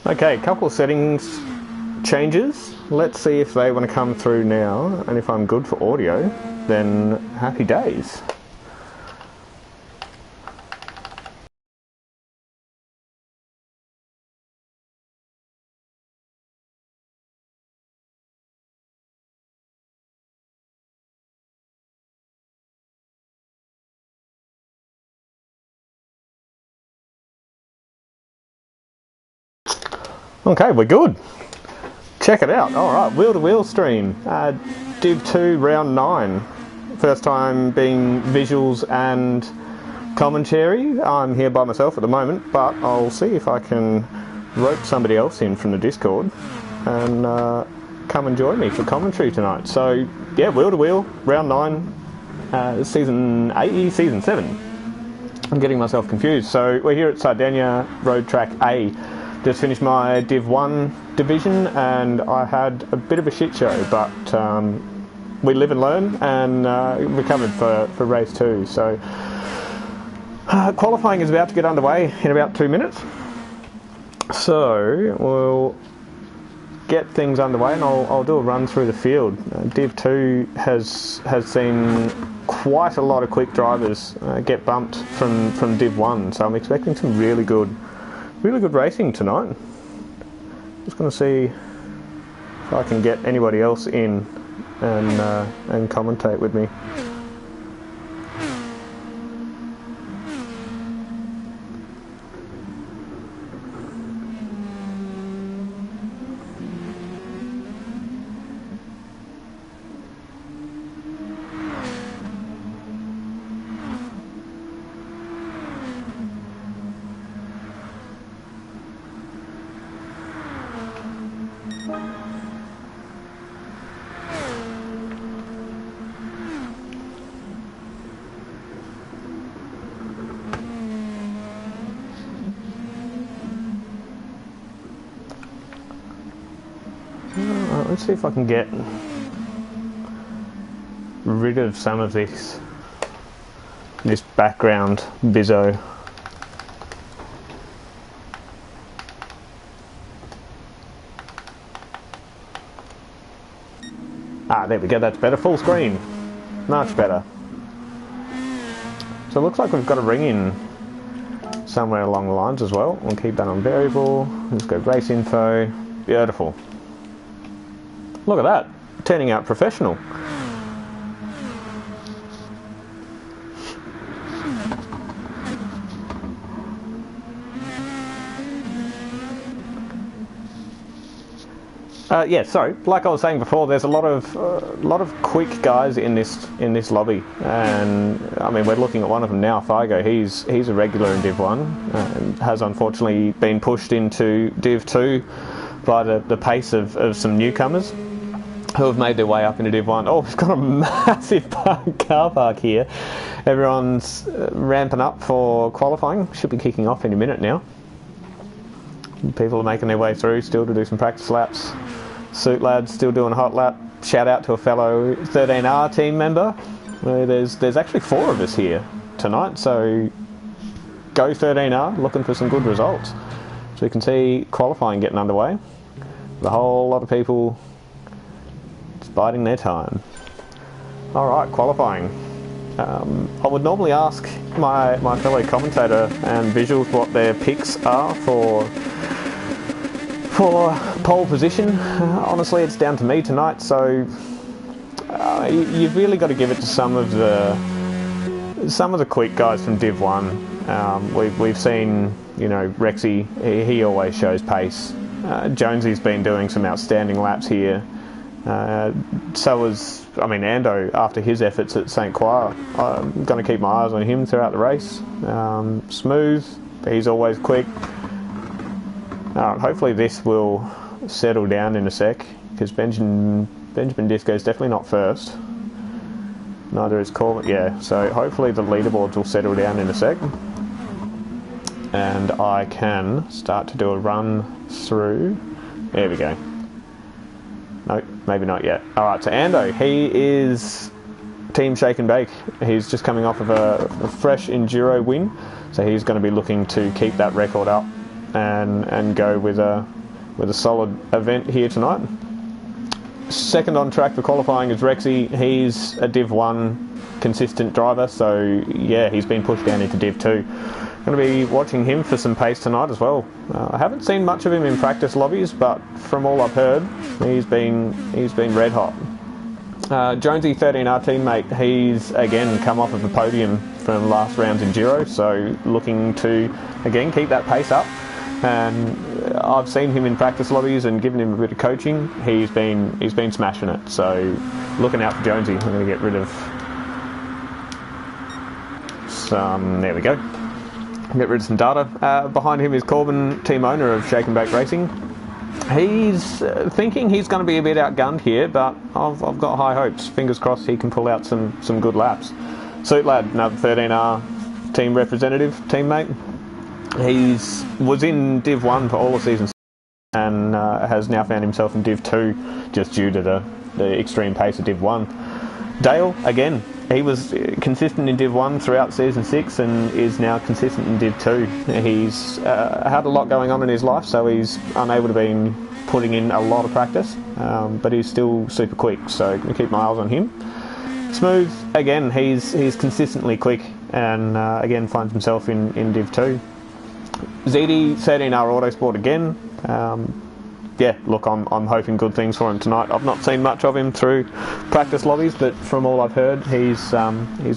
Okay, a couple of settings changes. Let's see if they want to come through now, and if I'm good for audio, then happy days. Okay, we're good. Check it out. Alright, wheel-to-wheel stream. Div2 round 9. First time being visuals and commentary. I'm here by myself at the moment, but I'll see if I can rope somebody else in from the Discord and come and join me for commentary tonight. So, yeah, wheel-to-wheel, round 9, season 8, season 7. I'm getting myself confused. So, we're here at Sardinia Road Track A. Just finished my Div1 division and I had a bit of a shit show, but we live and learn and recovered for race 2. So qualifying is about to get underway in about 2 minutes. So we'll get things underway and I'll do a run through the field. Div2 has seen quite a lot of quick drivers get bumped from Div1, so I'm expecting some really good racing tonight. Just going to see if I can get anybody else in and commentate with me. Let's see if I can get rid of some of this background bizzo. There we go, that's better. Full screen. Much better. So it looks like we've got a ring in somewhere along the lines as well. We'll keep that on variable. Let's go race info. Beautiful. Look at that, turning out professional. Yeah, sorry. Like I was saying before, there's a lot of quick guys in this lobby, and I mean we're looking at one of them now. Figo, he's a regular in Div1, and has unfortunately been pushed into Div2 by the pace of some newcomers who have made their way up into Div1. Oh, we've got a massive car park here. Everyone's ramping up for qualifying. Should be kicking off any minute now. People are making their way through still to do some practice laps. Suit lads still doing a hot lap. Shout out to a fellow 13R team member. There's actually 4 of us here tonight, so go 13R, looking for some good results. So you can see qualifying getting underway. A whole lot of people biding their time. Alright, qualifying. I would normally ask my fellow commentator and visuals what their picks are for pole position. Honestly, it's down to me tonight, so you've really got to give it to some of the quick guys from Div 1. We've seen, you know, Rexy, he always shows pace. Jonesy's been doing some outstanding laps here. So was, Ando, after his efforts at St. Croix. I'm going to keep my eyes on him throughout the race. Smooth, he's always quick. Hopefully this will settle down in a sec, because Benjamin Disco is definitely not first. Neither is Corbett. Yeah, so hopefully the leaderboards will settle down in a sec, and I can start to do a run through. There we go. No, maybe not yet. Alright, so Ando, he is Team Shake and Bake. He's just coming off of a fresh Enduro win, so he's going to be looking to keep that record up and go with a solid event here tonight. Second on track for qualifying is Rexy. He's a Div 1 consistent driver, so yeah, he's been pushed down into Div 2. Going to be watching him for some pace tonight as well. I haven't seen much of him in practice lobbies, but from all I've heard, he's been red hot. Jonesy, 13R teammate, he's again come off of a podium from last round's Enduro, so looking to again keep that pace up. And I've seen him in practice lobbies and given him a bit of coaching. He's been smashing it. So looking out for Jonesy. I'm going to get rid of some. There we go. Get rid of some data. Behind him is Corbin, team owner of Shake and Bake Racing. He's thinking he's going to be a bit outgunned here, but I've got high hopes. Fingers crossed he can pull out some good laps. Suit Lad, another 13R team representative, teammate. He's was in Div 1 for all the seasons and has now found himself in Div 2 just due to the extreme pace of Div 1. Dale, again, he was consistent in Div 1 throughout Season 6 and is now consistent in Div 2. He's had a lot going on in his life, so he's unable to be putting in a lot of practice, but he's still super quick, so I'm going to keep my eyes on him. Smooth, again, he's consistently quick and again finds himself in Div 2. ZD, 13R Autosport again. Yeah, look, I'm hoping good things for him tonight. I've not seen much of him through practice lobbies, but from all I've heard, he's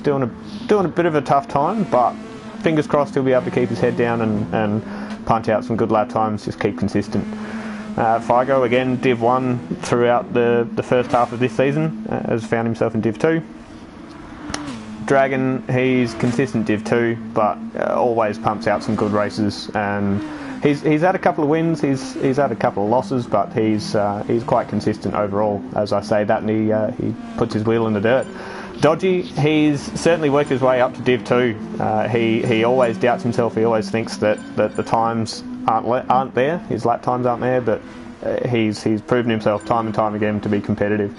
doing a bit of a tough time. But fingers crossed he'll be able to keep his head down and punch out some good lap times. Just keep consistent. Figo again, Div 1 throughout the first half of this season, has found himself in Div 2. Dragon, he's consistent Div 2, but always pumps out some good races, and he's had a couple of wins, he's had a couple of losses, but he's quite consistent overall. As I say that, and he puts his wheel in the dirt. Dodgy, he's certainly worked his way up to Div 2. He always doubts himself. He always thinks that the times aren't there, his lap times aren't there, but he's proven himself time and time again to be competitive.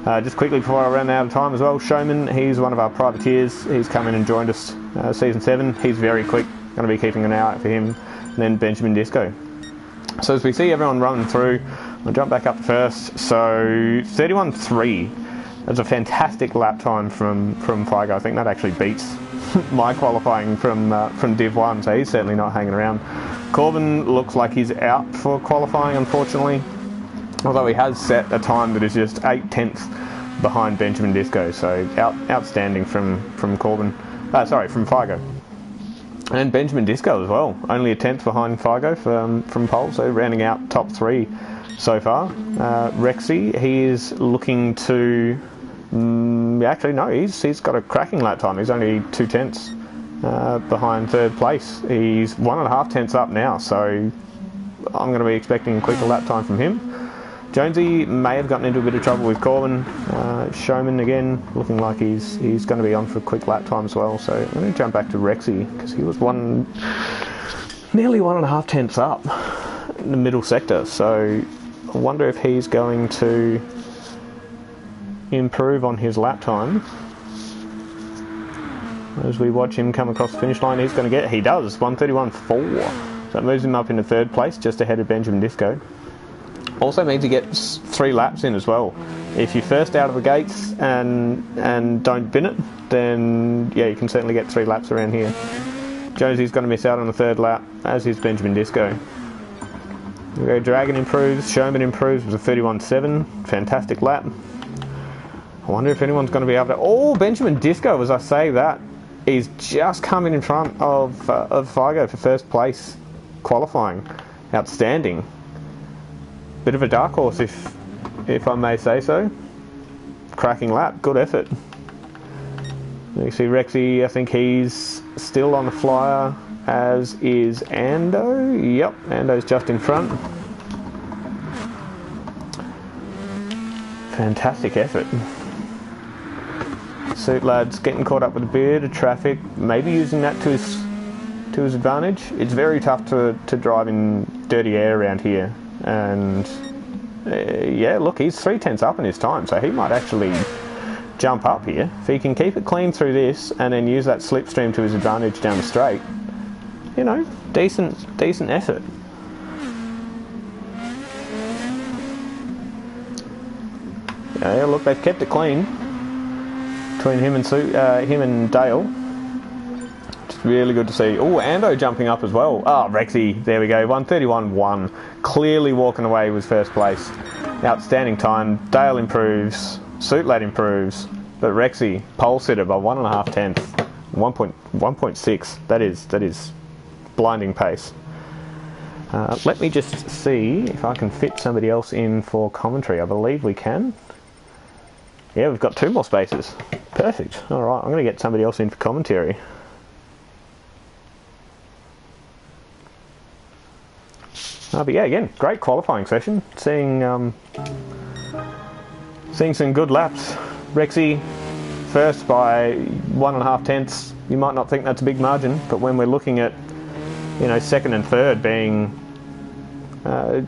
Just quickly before I run out of time as well, Showman, he's one of our privateers. He's come in and joined us Season 7. He's very quick. Going to be keeping an eye out for him. And then Benjamin Disco. So as we see everyone running through, I'll jump back up first. So 31.3. That's a fantastic lap time from Figo. I think that actually beats my qualifying from Div 1, so he's certainly not hanging around. Corbin looks like he's out for qualifying, unfortunately. Although he has set a time that is just 0.8 behind Benjamin Disco, so outstanding from Corbin. From Figo. And Benjamin Disco as well, only a 10th behind Figo from pole, so rounding out top 3 so far. Rexy, he is looking to... actually, no, he's got a cracking lap time. He's only 0.2 behind third place. He's 1.5 tenths up now, so I'm going to be expecting a quicker lap time from him. Jonesy may have gotten into a bit of trouble with Corbin. Showman again, looking like he's going to be on for a quick lap time as well. So I'm going to jump back to Rexy, because he was nearly 1.5 tenths up in the middle sector. So I wonder if he's going to improve on his lap time. As we watch him come across the finish line, he does, 1:31.4. So that moves him up into third place, just ahead of Benjamin Disco. Also means he gets 3 laps in as well. If you're first out of the gates and don't bin it, then yeah, you can certainly get 3 laps around here. Josie's going to miss out on the 3rd lap, as is Benjamin Disco. We go Dragon improves, Showman improves with a 31.7, fantastic lap. I wonder if anyone's going to be able to... Oh, Benjamin Disco, as I say that, is just coming in front of Figo for first place qualifying. Outstanding. Bit of a dark horse, if I may say so. Cracking lap, good effort. You see Rexy, I think he's still on the flyer, as is Ando. Yep, Ando's just in front. Fantastic effort. Suit Lad's getting caught up with a bit of traffic, maybe using that to his advantage. It's very tough to drive in dirty air around here, and yeah, look, he's 3/10 up in his time, so he might actually jump up here. If he can keep it clean through this and then use that slipstream to his advantage down the straight, you know, decent effort. Yeah, look, they've kept it clean between him and Dale. Just really good to see. Oh, Ando jumping up as well. Oh, Rexy, there we go, 1:31.1. Clearly walking away with first place. Outstanding time. Dale improves, Suit Lad improves, but Rexy pole sitter by 1.5 tenths, 1.6. That is blinding pace. Let me just see if I can fit somebody else in for commentary. I believe we can. Yeah, we've got 2 more spaces. Perfect. Alright, I'm going to get somebody else in for commentary. But yeah, again, great qualifying session. Seeing some good laps. Rexy first by 1.5 tenths. You might not think that's a big margin, but when we're looking at, you know, 2nd and 3rd being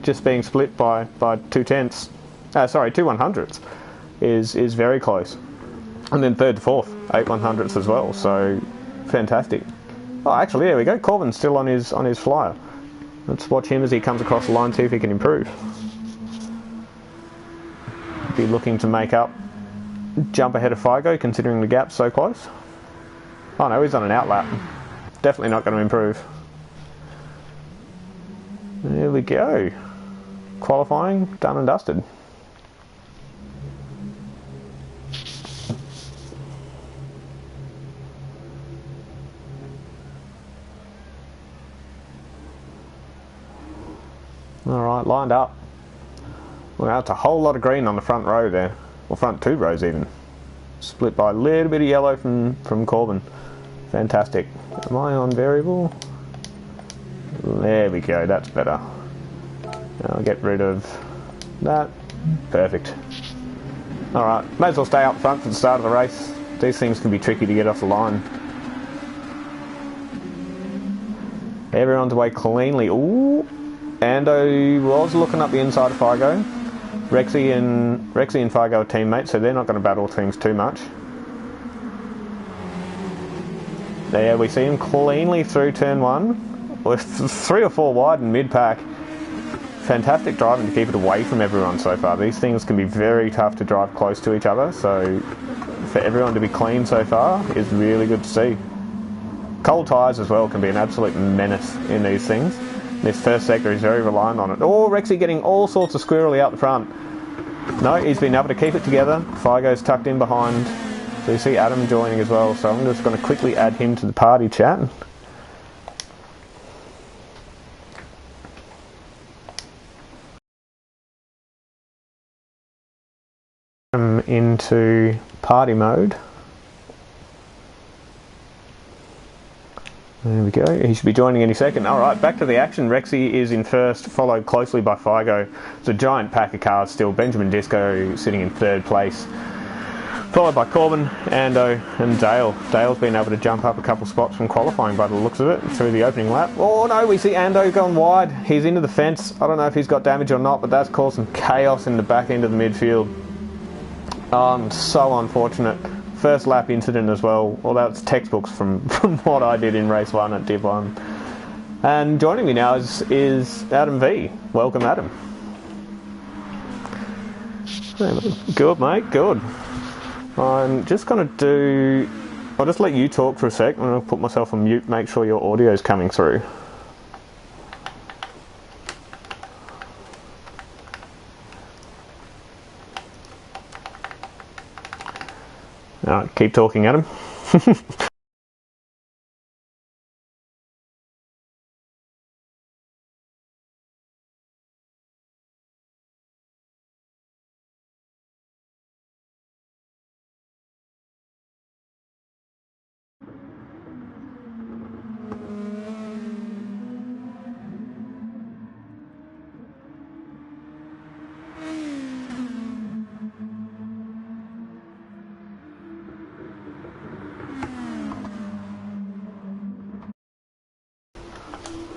just being split by 2 tenths, 2/100ths is very close. And then 3rd to 4th, 8/100ths as well. So fantastic. Oh, actually, there we go. Corbin's still on his flyer. Let's watch him as he comes across the line, see if he can improve. Be looking to make up, jump ahead of Figo, considering the gap's so close. Oh no, he's on an outlap. Definitely not going to improve. There we go. Qualifying, done and dusted. Alright, lined up. Well, that's a whole lot of green on the front row there. Or front 2 rows even. Split by a little bit of yellow from Corbin. Fantastic. Am I on variable? There we go, that's better. I'll get rid of that. Perfect. Alright, may as well stay up front for the start of the race. These things can be tricky to get off the line. Everyone's away cleanly. Ooh! Ando was looking up the inside of Figo. Rexy and Figo are teammates, so they're not going to battle things too much. There we see him cleanly through turn 1, with 3 or 4 wide and mid-pack. Fantastic driving to keep it away from everyone so far. These things can be very tough to drive close to each other, so for everyone to be clean so far is really good to see. Cold tyres as well can be an absolute menace in these things. This first sector is very reliant on it. Oh, Rexy getting all sorts of squirrely out the front. No, he's been able to keep it together. Figo's tucked in behind. So you see Adam joining as well. So I'm just going to quickly add him to the party chat. Into party mode. There we go. He should be joining any second. Alright, back to the action. Rexy is in first, followed closely by Figo. It's a giant pack of cars still. Benjamin Disco sitting in 3rd place. Followed by Corbin, Ando and Dale. Dale's been able to jump up a couple spots from qualifying by the looks of it through the opening lap. Oh no, we see Ando going wide. He's into the fence. I don't know if he's got damage or not, but that's caused some chaos in the back end of the midfield. So unfortunate. First lap incident as well. Well, that's textbooks from what I did in race 1 at Div2W. And joining me now is Adam V. Welcome, Adam. Good, mate, good. I'm just going to do... I'll just let you talk for a sec. I'm going to put myself on mute, make sure your audio is coming through. Alright, keep talking, Adam.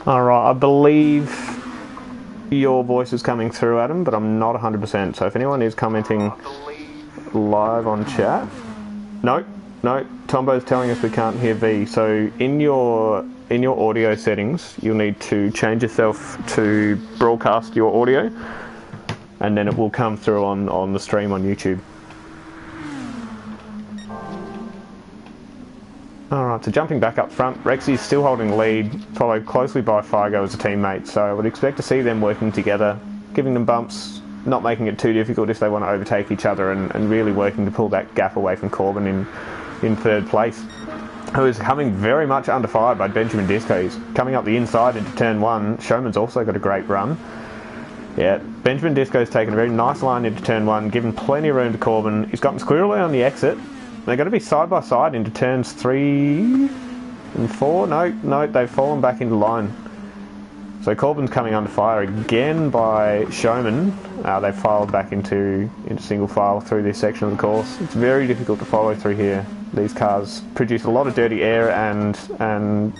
Alright, I believe your voice is coming through, Adam, but I'm not 100%. So if anyone is commenting live on chat... No, Tombo's telling us we can't hear V. So in your audio settings, you'll need to change yourself to broadcast your audio, and then it will come through on the stream on YouTube. Alright, so jumping back up front, Rexy's still holding the lead, followed closely by Figo as a teammate, so I would expect to see them working together, giving them bumps, not making it too difficult if they want to overtake each other, and really working to pull that gap away from Corbin in third place, who is coming very much under fire by Benjamin Disco. He's coming up the inside into turn one. Showman's also got a great run. Yeah, Benjamin Disco's taken a very nice line into turn one, given plenty of room to Corbin. He's gotten squirrely on the exit. They're going to be side by side into turns 3 and 4. No, they've fallen back into line. So Corbin's coming under fire again by Showman. They've filed back into single file through this section of the course. It's very difficult to follow through here. These cars produce a lot of dirty air, and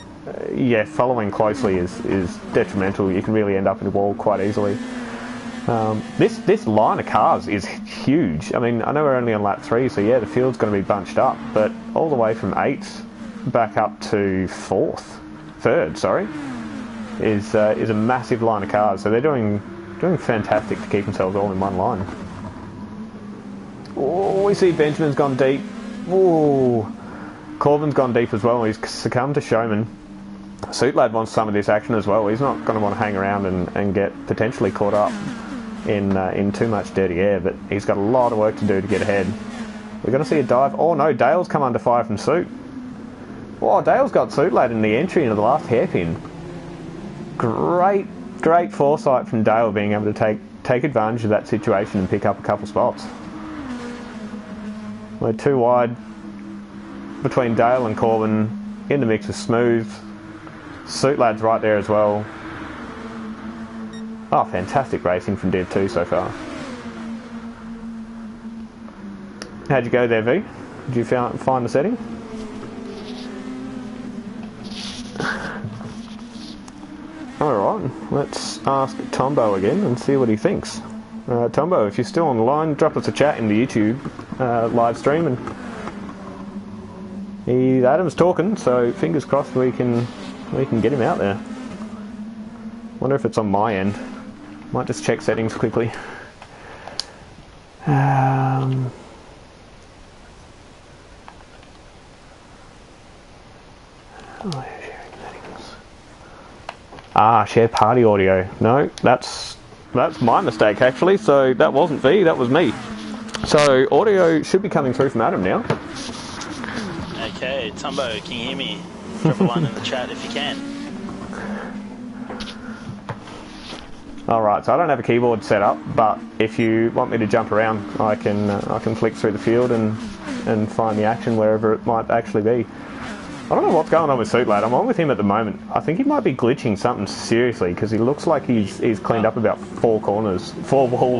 yeah, following closely is detrimental. You can really end up in a wall quite easily. This line of cars is huge. I mean, I know we're only on lap 3, so yeah, the field's going to be bunched up, but all the way from 8th back up to 3rd, sorry, is a massive line of cars. So they're doing fantastic to keep themselves all in one line. Oh, we see Benjamin's gone deep. Oh, Corbin's gone deep as well. He's succumbed to Showman. Suit Lad wants some of this action as well. He's not going to want to hang around and get potentially caught up in too much dirty air, but he's got a lot of work to do to get ahead. We're going to see a dive. Oh no, Dale's come under fire from Suit. Oh, Dale's got Suit Lad in the entry into the last hairpin. Great foresight from Dale, being able to take advantage of that situation and pick up a couple spots. We're too wide between Dale and Corbin. In the mix is Smooth. Suit Lad's right there as well. Oh, fantastic racing from Div2 so far. How'd you go there, V? Did you find the setting? Alright, let's ask Tombo again and see what he thinks. Tombo, if you're still on the line, drop us a chat in the YouTube live stream, and Adam's talking, so fingers crossed we can get him out there. Wonder if it's on my end. Might just check settings quickly. Share party audio. No, that's my mistake actually. So that wasn't V, that was me. So audio should be coming through from Adam now. Okay, Tumbo, can you hear me? Drop a line in the chat if you can. Alright, so I don't have a keyboard set up, but if you want me to jump around, I can flick through the field and find the action wherever it might actually be. I don't know what's going on with Suit Lad. I'm on with him at the moment. I think he might be glitching something seriously, because he looks like he's cleaned up about 4 walls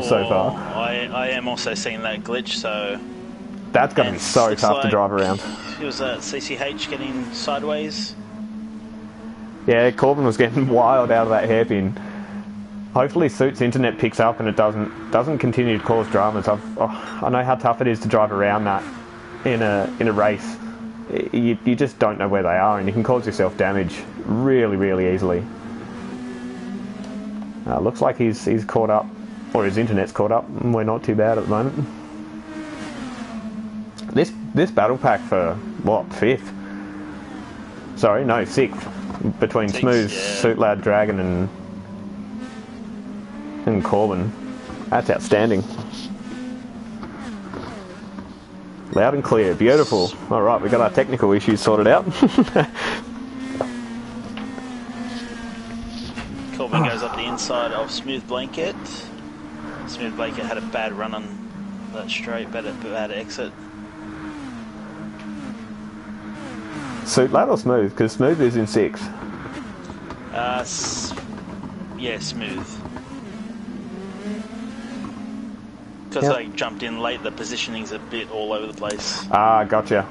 so far. I am also seeing that glitch, so... That's going to be so tough to drive around. It was CCH getting sideways. Yeah, Corbin was getting wild out of that hairpin. Hopefully Suit's internet picks up and it doesn't continue to cause dramas. I know how tough it is to drive around that in a race. You just don't know where they are, and you can cause yourself damage really, really easily. Looks like he's caught up Or his internet's caught up, and we're not too bad at the moment. This battle pack for, what, 5th? Sorry, no, 6th. Between Smooth, Suit Lad, Dragon and Corbin. That's outstanding. Loud and clear, beautiful. Alright, we got our technical issues sorted out. Corbin goes up the inside of Smooth Blanket. Smooth Blanket had a bad run on that straight, bad exit. Suit Lad or Smooth? Because Smooth is in 6th. Yeah, Smooth. Because I jumped in late, the positioning's a bit all over the place. Ah, gotcha.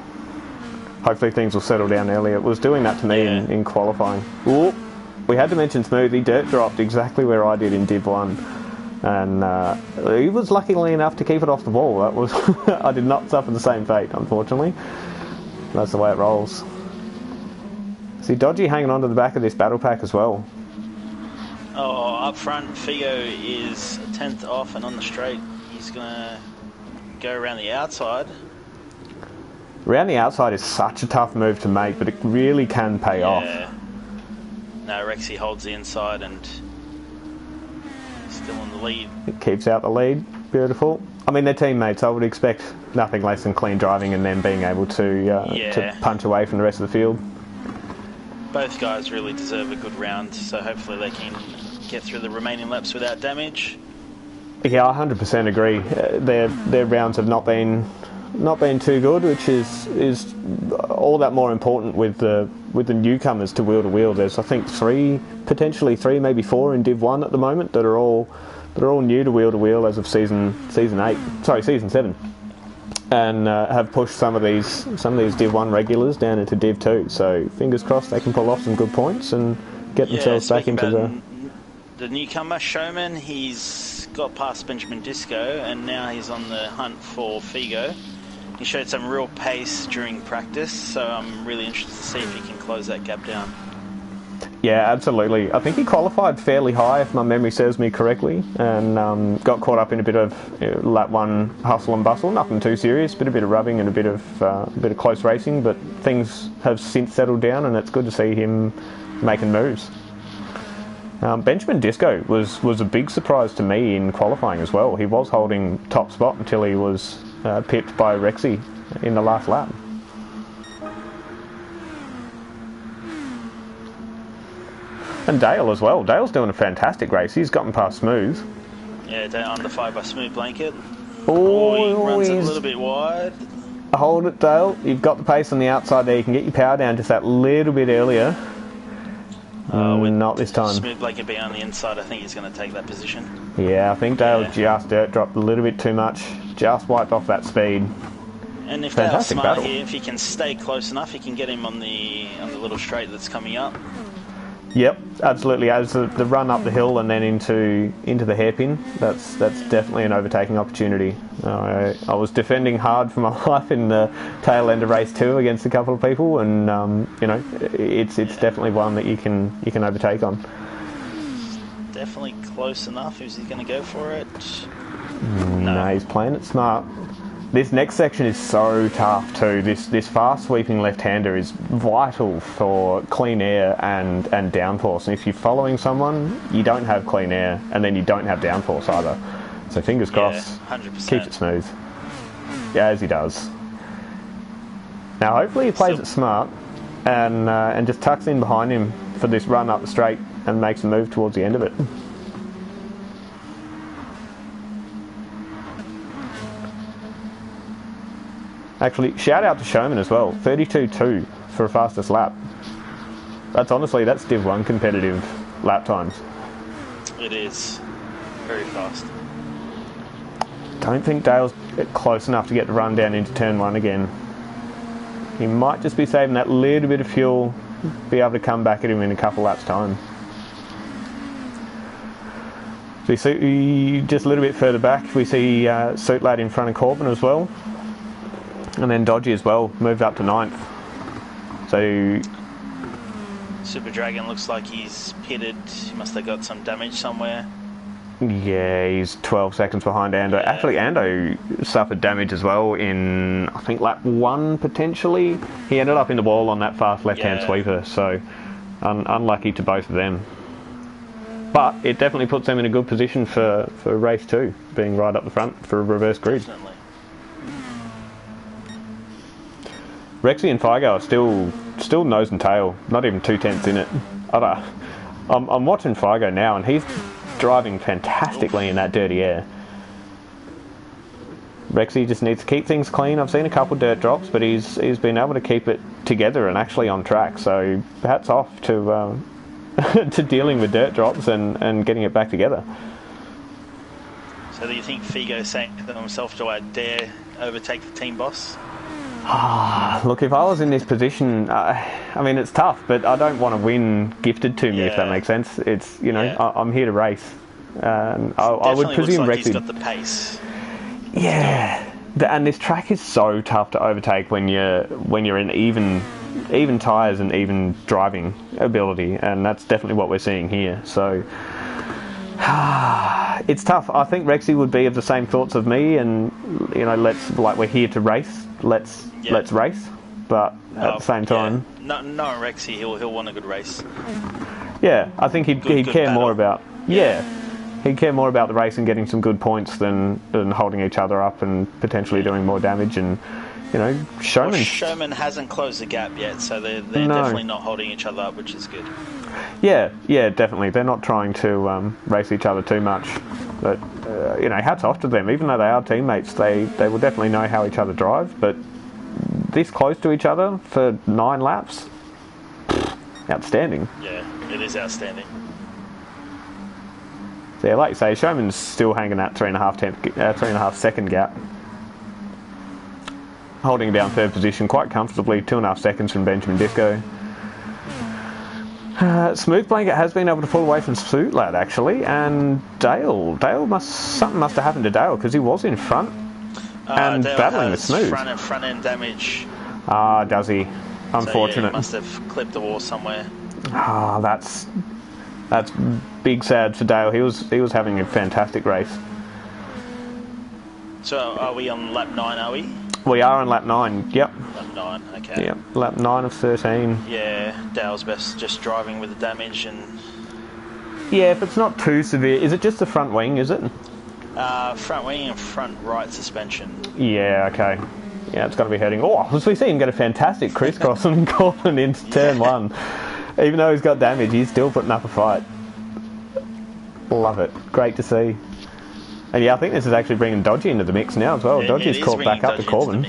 Hopefully things will settle down early. It was doing that to me in qualifying. Ooh, we had to mention Smooth. He dirt dropped exactly where I did in Div 1. And he was luckily enough to keep it off the wall. That was I did not suffer the same fate, unfortunately. That's the way it rolls. See, Dodgy hanging on to the back of this battle pack as well. Oh, up front, Figo is 10th off and on the straight. He's going to go around the outside. Around the outside is such a tough move to make, but it really can pay off. No, Rexy holds the inside and still in the lead. It keeps out the lead. Beautiful. I mean, they're teammates. I would expect nothing less than clean driving and then being able to punch away from the rest of the field. Both guys really deserve a good round, so hopefully they can get through the remaining laps without damage. Yeah, I 100% agree. Their rounds have not been too good, which is all that more important with the newcomers to wheel. There's I think potentially three, maybe 4 in Div 1 at the moment that are all new to wheel as of season 7, and have pushed some of these Div 1 regulars down into Div 2. So fingers crossed they can pull off some good points and get themselves back into the newcomer Showman. He's got past Benjamin Disco and now he's on the hunt for Figo. He showed some real pace during practice, so I'm really interested to see if he can close that gap down. Yeah, absolutely. I think he qualified fairly high, if my memory serves me correctly, and got caught up in a bit of lap 1 hustle and bustle. Nothing too serious, but a bit of rubbing and a bit of close racing. But things have since settled down, and it's good to see him making moves. Benjamin Disco was a big surprise to me in qualifying as well. He was holding top spot until he was pipped by Rexy in the last lap. And Dale as well. Dale's doing a fantastic race. He's gotten past Smooth. Yeah, Dale under fire by Smooth Blanket. He runs it a little bit wide. Hold it, Dale. You've got the pace on the outside there. You can get your power down just that little bit earlier. Not this time. Smooth Blanket being on the inside, I think he's going to take that position. Yeah, I think Dale just dirt dropped a little bit too much. Just wiped off that speed. And if Dale's smart here, if he can stay close enough, he can get him on the little straight that's coming up. Yep, absolutely. As the run up the hill and then into the hairpin, that's definitely an overtaking opportunity. I was defending hard for my life in the tail end of race 2 against a couple of people, and it's definitely one that you can overtake on. Definitely close enough. Is he going to go for it? No, he's playing it smart. This next section is so tough too. This fast sweeping left-hander is vital for clean air and downforce. And if you're following someone, you don't have clean air, and then you don't have downforce either. So fingers crossed, 100%. keeps it smooth. Yeah, as he does. Now hopefully he plays it smart and just tucks in behind him for this run up the straight and makes a move towards the end of it. Actually, shout out to Showman as well. 32.2 for a fastest lap. That's Div 1 competitive lap times. It is. Very fast. Don't think Dale's close enough to get the run down into turn 1 again. He might just be saving that little bit of fuel, be able to come back at him in a couple laps time. So you see, just a little bit further back, we see Suit Lad in front of Corbin as well. And then Dodgy as well, moved up to 9th. So Super Dragon looks like he's pitted. He must have got some damage somewhere. Yeah, he's 12 seconds behind Ando. Yeah. Actually, Ando suffered damage as well in, I think, lap 1 potentially. He ended up in the wall on that fast left-hand sweeper, so unlucky to both of them. But it definitely puts them in a good position for race 2, being right up the front for a reverse grid. Definitely. Rexy and Figo are still nose and tail, not even 2/10 in it. I'm watching Figo now, and he's driving fantastically in that dirty air. Rexy just needs to keep things clean. I've seen a couple dirt drops, but he's been able to keep it together and actually on track. So hats off to to dealing with dirt drops and getting it back together. So do you think Figo's saying to himself, do I dare overtake the team boss? Look, if I was in this position, I mean, it's tough, but I don't want to win gifted to me, if that makes sense. It's, you know, I'm here to race. I would presume looks like Rexy... he's got the pace. Yeah, and this track is so tough to overtake when you're in even tyres and even driving ability, and that's definitely what we're seeing here. So it's tough. I think Rexy would be of the same thoughts of me, and you know, we're here to race. Let's race, but at the same time, no, Rexy, he'll want a good race. Yeah, I think he'd care more about he'd care more about the race and getting some good points than holding each other up and potentially doing more damage. And you know, Showman hasn't closed the gap yet, so they're definitely not holding each other up, which is good. Yeah, definitely. They're not trying to race each other too much. But, you know, hats off to them. Even though they are teammates, they will definitely know how each other drives. But this close to each other for 9 laps, outstanding. Yeah, it is outstanding. So, yeah, like you say, Showman's still hanging that 3.5 second gap. Holding down third position quite comfortably, 2.5 seconds from Benjamin Disco. Smooth Blanket has been able to pull away from Suit Lad actually, and Dale something must have happened to Dale because he was in front and Dale battling with Smooth. Front end damage. Does he? Unfortunate. So, yeah, he must have clipped the wall somewhere. That's big sad for Dale. He was having a fantastic race. So are we on lap 9? Are we? We are on lap 9, yep. Lap 9, okay. Yep, lap 9 of 13. Yeah, Dale's best just driving with the damage and... Yeah, if it's not too severe. Is it just the front wing, is it? Front wing and front right suspension. Yeah, okay. Yeah, it's got to be hurting. Oh, as we see him get a fantastic crisscross and Corbin into turn 1. Even though he's got damage, he's still putting up a fight. Love it. Great to see. And yeah, I think this is actually bringing Dodgy into the mix now as well. Dodgy's caught back up to Corbin.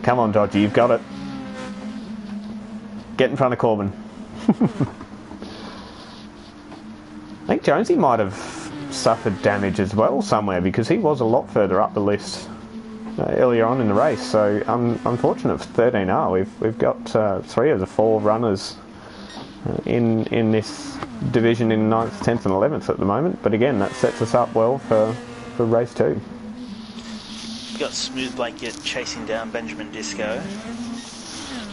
Come on, Dodgy, you've got it. Get in front of Corbin. I think Jonesy might have suffered damage as well somewhere because he was a lot further up the list earlier on in the race. So unfortunate for 13R. We've got 3 of the 4 runners in this division in 9th, 10th and 11th at the moment, but again that sets us up well for race 2. We've got Smooth Blanket chasing down Benjamin Disco.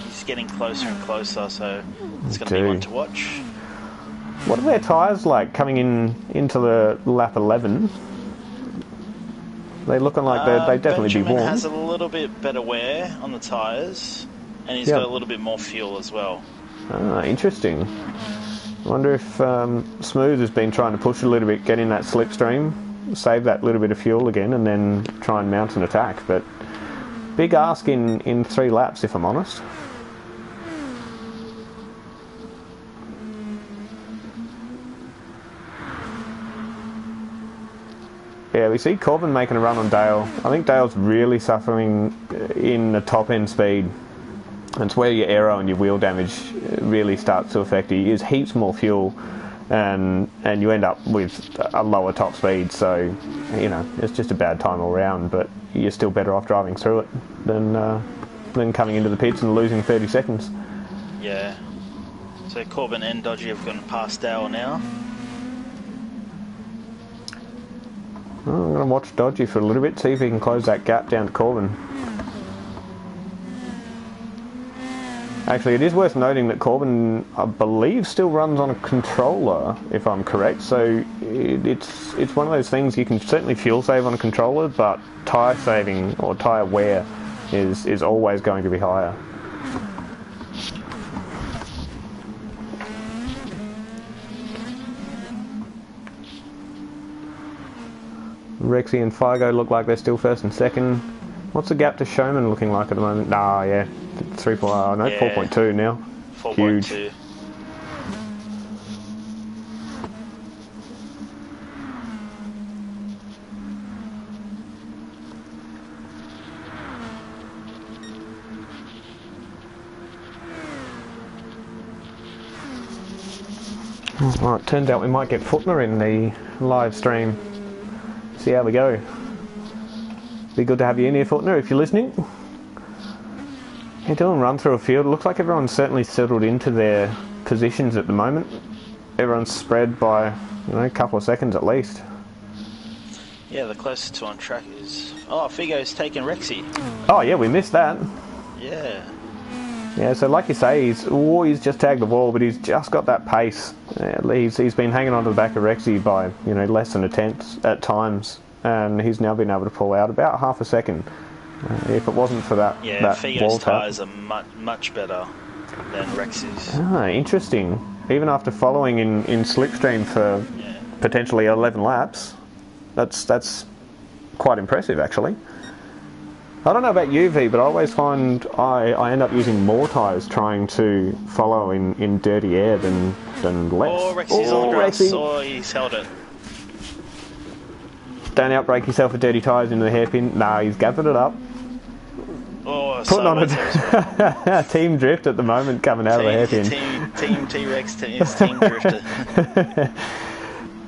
He's getting closer and closer, so it's going to be one to watch. What are their tyres like coming into the lap 11? They're looking like they definitely Benjamin be warm. has a little bit better wear on the tyres, and he's got a little bit more fuel as well. Interesting. I wonder if Smooth has been trying to push a little bit, get in that slipstream, save that little bit of fuel again, and then try and mount an attack. But big ask in 3 laps, if I'm honest. Yeah, we see Corbin making a run on Dale. I think Dale's really suffering in the top end speed. It's where your aero and your wheel damage really starts to affect you. You use heaps more fuel and you end up with a lower top speed. So, you know, it's just a bad time all round, but you're still better off driving through it than coming into the pits and losing 30 seconds. Yeah. So Corbin and Dodgy have gone past Dale now. I'm going to watch Dodgy for a little bit, see if he can close that gap down to Corbin. Actually, it is worth noting that Corbin, I believe, still runs on a controller, if I'm correct. So it's one of those things you can certainly fuel save on a controller, but tyre saving or tyre wear is always going to be higher. Rexy and Figo look like they're still first and second. What's the gap to Showman looking like at the moment? Ah, yeah, 4.2 now. 4.2. Huge. Well, it turns out we might get Footner in the live stream. See how we go. Be good to have you in here, Footner, if you're listening. You're doing run through a field. It looks like everyone's certainly settled into their positions at the moment. Everyone's spread by, a couple of seconds at least. Yeah, the closest to on track is... Oh, Figo's taken Rexy. Oh yeah, we missed that. Yeah. Yeah, so like you say, he's just tagged the wall, but he's just got that pace. He's been hanging on to the back of Rexy by less than a tenth at times, and he's now been able to pull out about half a second. If it wasn't for that, yeah, that Figo's wall tyres are much better than Rexy's. Ah, interesting. Even after following in slipstream for potentially 11 laps, that's quite impressive actually. I don't know about UV, but I always find I end up using more tyres trying to follow in dirty air than less. Oh, Rexy's on the grass. Rexy. Oh, he's held it. Don't outbrake yourself with dirty tyres into the hairpin. Nah, he's gathered it up. Oh, Putting on a team drift at the moment coming out of the hairpin. Team T-Rex, team drifter.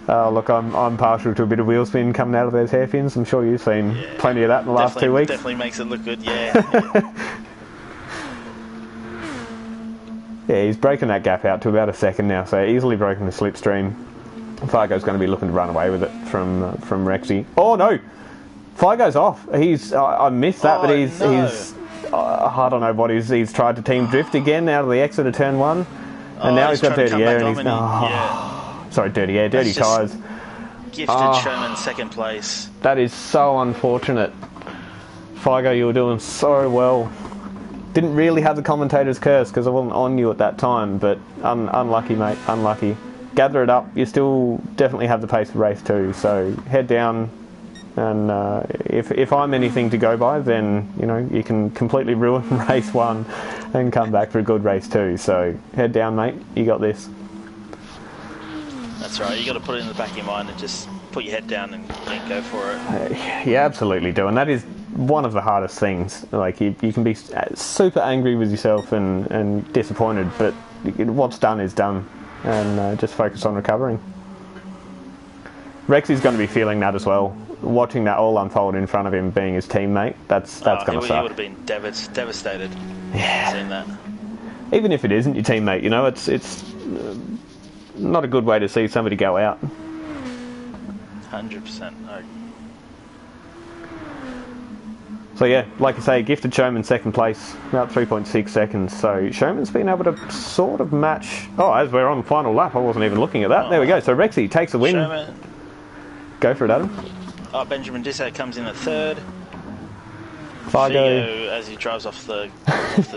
Oh, look, I'm partial to a bit of wheel spin coming out of those hairpins. I'm sure you've seen plenty of that in the last 2 weeks. Definitely makes it look good, yeah. Yeah, he's breaking that gap out to about a second now, so easily broken the slipstream. Figo's going to be looking to run away with it from Rexy. Oh no, Figo's off. I missed that, but he's I don't know what he's tried to team drift again out of the exit of turn 1, and now he's got dirty air and he's sorry, dirty air, dirty tyres. Gifted Showman second place. That is so unfortunate. Figo, you were doing so well. Didn't really have the commentator's curse because I wasn't on you at that time, but unlucky, mate, unlucky. Gather it up. You still definitely have the pace for race 2, so head down. And if I'm anything to go by, then you can completely ruin race 1 and come back for a good race 2. So head down, mate. You got this. That's right. You got to put it in the back of your mind and just put your head down and go for it. You absolutely do, and that is one of the hardest things. Like you can be super angry with yourself and disappointed, but what's done is done, and just focus on recovering. Rexy's going to be feeling that as well. Watching that all unfold in front of him, being his teammate, that's going to suck. He would have been devastated. Yeah. Seeing that. Even if it isn't your teammate, it's not a good way to see somebody go out. 100%. No. So yeah, like I say, gifted Showman second place, about 3.6 seconds. So Showman's been able to sort of match. Oh, as we're on the final lap, I wasn't even looking at that. There we go. So Rexy takes the win. Showman. Go for it, Adam. Oh, Benjamin Disso comes in at third. Figo, as he drives off the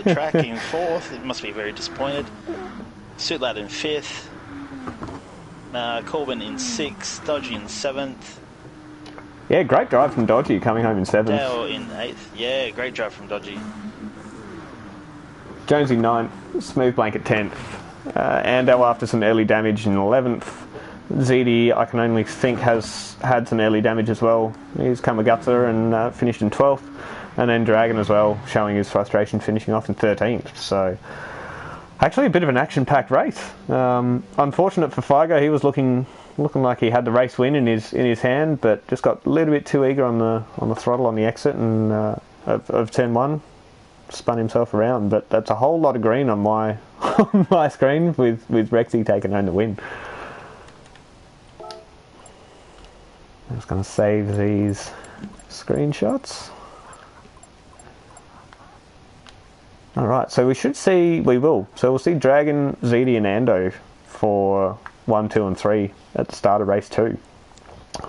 track in fourth. He must be very disappointed. Suitlat in fifth. Corbin in sixth. Dodgy in seventh. Yeah, great drive from Dodgy coming home in seventh. Dale in eighth. Yeah, great drive from Dodgy. Jonesy ninth. Smooth Blanket 10th. Andel after some early damage in 11th. ZD, I can only think, has had some early damage as well. He's come a gutser and finished in 12th. And then Dragon as well, showing his frustration, finishing off in 13th. So, actually a bit of an action-packed race. Unfortunate for Figo, he was looking like he had the race win in his hand, but just got a little bit too eager on the throttle on the exit and of turn 1. Spun himself around, but that's a whole lot of green on my on my screen with Rexy taking home the win. I'm just going to save these screenshots. Alright, so we will. So we'll see Dragon, ZD and Ando for 1, 2 and 3 at the start of race 2.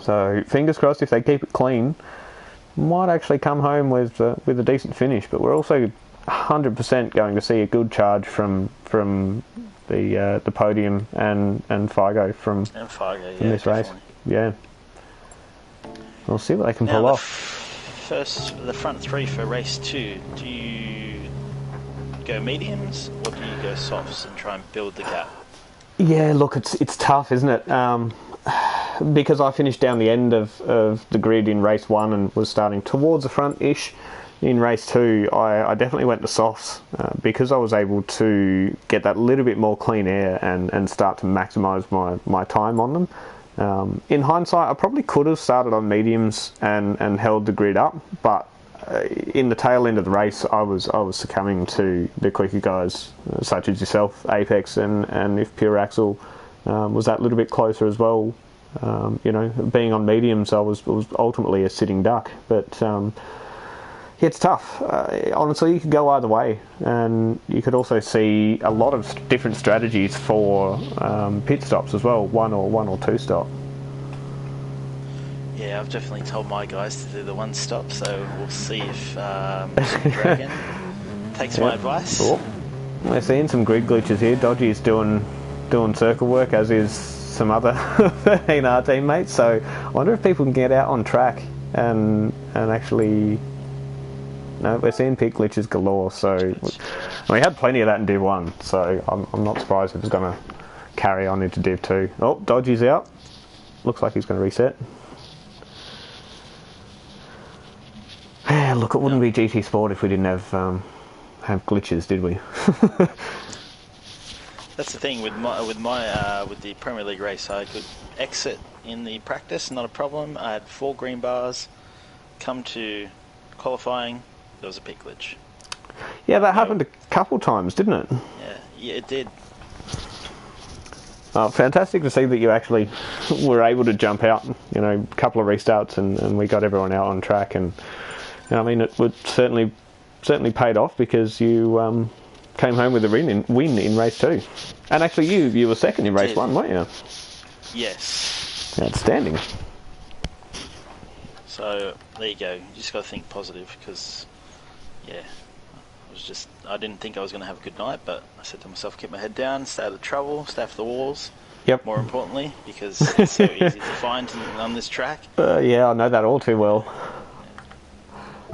So fingers crossed if they keep it clean, might actually come home with a decent finish, but we're also 100% going to see a good charge from the podium and Figo from this race. Yeah. We'll see what they can pull off. The front 3 for race 2, do you go mediums or do you go softs and try and build the gap? Yeah, look, it's tough, isn't it? Because I finished down the end of the grid in race 1 and was starting towards the front-ish. In race 2, I definitely went to softs because I was able to get that little bit more clean air and start to maximise my time on them. In hindsight, I probably could have started on mediums and held the grid up, but in the tail end of the race, I was succumbing to the quicker guys, such as yourself, Apex, and if Pure Axel was that little bit closer as well. Being on mediums, I was ultimately a sitting duck, but it's tough. Honestly, you could go either way, and you could also see a lot of different strategies for pit stops as well, one or two stop. Yeah, I've definitely told my guys to do the 1 stop, so we'll see if Dragon takes my advice. Oh. We're seeing some grid glitches here. Dodgy is doing circle work, as is some other 13R teammates, so I wonder if people can get out on track and actually... No, we're seeing pit glitches galore, so we had plenty of that in Div 1, so I'm not surprised if it's going to carry on into Div 2. Oh, Dodgy's out. Looks like he's going to reset. Yeah, look, it wouldn't be GT Sport if we didn't have glitches, did we? That's the thing with the Premier League race. I could exit in the practice, not a problem. I had 4 green bars. Come to qualifying, there was a pit glitch. Yeah, that happened a couple times, didn't it? Yeah, it did. Oh, fantastic to see that you actually were able to jump out. A couple of restarts, and we got everyone out on track. And I mean, it would certainly paid off because you came home with a win in race 2. And actually, you were second in race 1, weren't you? Yes. Outstanding. So there you go. You just got to think positive because, yeah, I didn't think I was going to have a good night, but I said to myself, keep my head down, stay out of the trouble, stay off the walls. Yep. More importantly, because it's so easy to find on this track. Yeah, I know that all too well.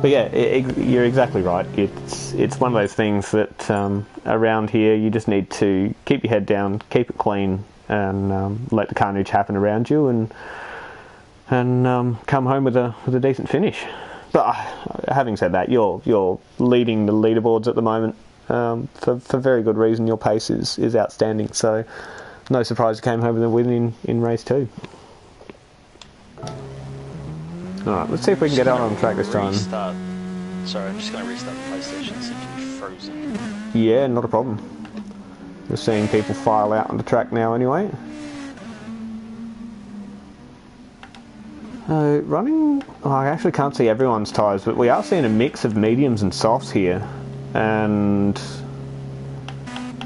But yeah, you're exactly right. It's one of those things that around here you just need to keep your head down, keep it clean, and let the carnage happen around you, and come home with a decent finish. But having said that, you're leading the leaderboards at the moment for very good reason. Your pace is outstanding, so no surprise you came home with a win in race 2. Alright, let's see if we can get out on track this time. Sorry, I'm just going to restart the PlayStation. It seems to be frozen. Yeah, not a problem. We're seeing people file out on the track now anyway. I actually can't see everyone's tyres, but we are seeing a mix of mediums and softs here. And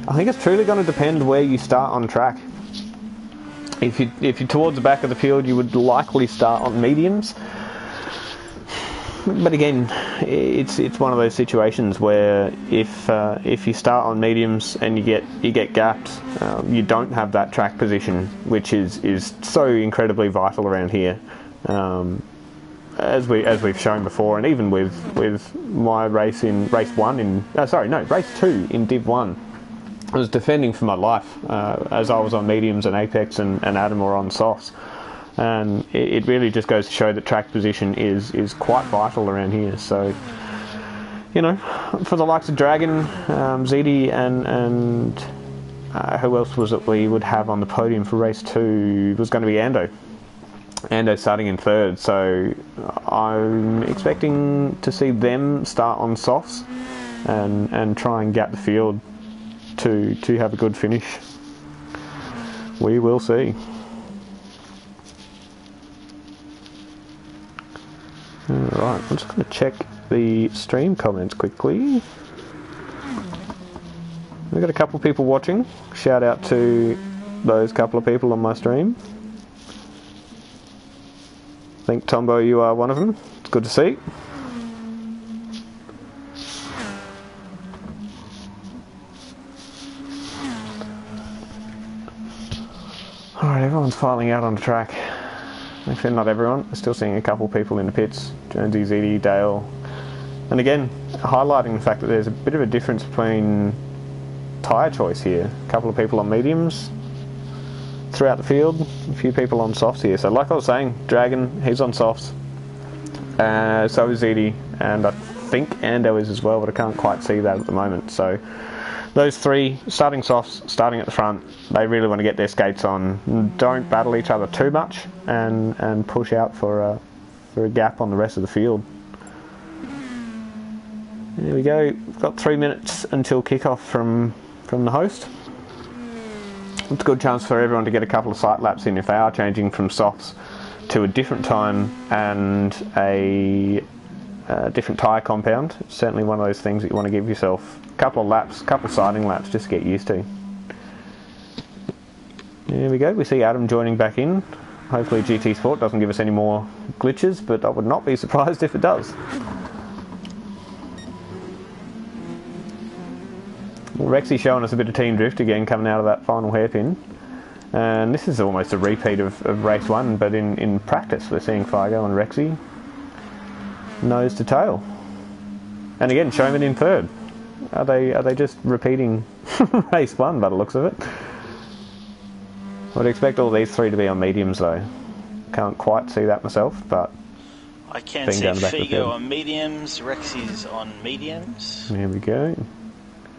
I think it's truly going to depend where you start on track. If you're towards the back of the field, you would likely start on mediums. But again, it's one of those situations where if you start on mediums and you get gapped, you don't have that track position, which is so incredibly vital around here. As we've shown before, and even with my race in race 2 in Div 1, I was defending for my life as I was on mediums and Apex and Adam were on softs. And it really just goes to show that track position is quite vital around here. So, for the likes of Dragon, ZD, and who else was it we would have on the podium for race 2? It was going to be Ando. Ando starting in 3rd. So I'm expecting to see them start on softs and try and gap the field to have a good finish. We will see. Alright, I'm just going to check the stream comments quickly. We've got a couple of people watching. Shout out to those couple of people on my stream. I think, Tombo, you are one of them. It's good to see. Alright, everyone's filing out on the track. Actually, not everyone. We're still seeing a couple of people in the pits. Jonesy, ZD, Dale. And again, highlighting the fact that there's a bit of a difference between tyre choice here. A couple of people on mediums throughout the field, a few people on softs here. So like I was saying, Dragon, he's on softs. So is ZD, and I think Ando is as well, but I can't quite see that at the moment. So those three, starting softs, starting at the front, they really want to get their skates on. Don't battle each other too much, and push out for a gap on the rest of the field. There we go. We've got 3 minutes until kickoff from the host. It's a good chance for everyone to get a couple of sight laps in if they are changing from softs to a different time and a different tyre compound. It's certainly one of those things that you want to give yourself a couple of laps, a couple of sighting laps just to get used to. There we go. We see Adam joining back in. Hopefully GT Sport doesn't give us any more glitches, but I would not be surprised if it does. Rexy showing us a bit of team drift again coming out of that final hairpin. And this is almost a repeat of race 1, but in practice we're seeing Figo and Rexy nose to tail. And again, Showman in third. Are they just repeating race 1 by the looks of it? I would expect all these three to be on mediums though. Can't quite see that myself, but I can see Figo on mediums, Rexy's on mediums. There we go.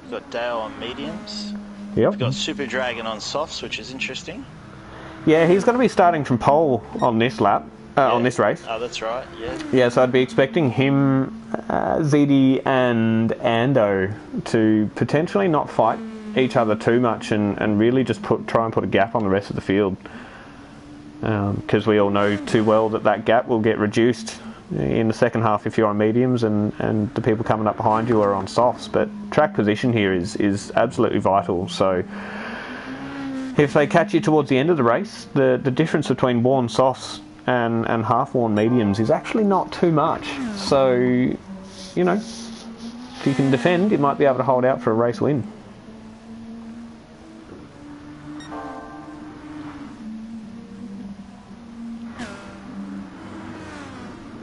We've got Dale on mediums. Yep. We've got Super Dragon on softs, which is interesting. Yeah, he's going to be starting from pole on this lap, on this race. Oh, that's right, yeah. Yeah, so I'd be expecting him, ZD and Ando to potentially not fight each other too much and really just try and put a gap on the rest of the field. Because we all know too well that gap will get reduced in the second half if you're on mediums and the people coming up behind you are on softs. But track position here is absolutely vital. So if they catch you towards the end of the race, the difference between worn softs and half worn mediums is actually not too much. So, you know, if you can defend, you might be able to hold out for a race win.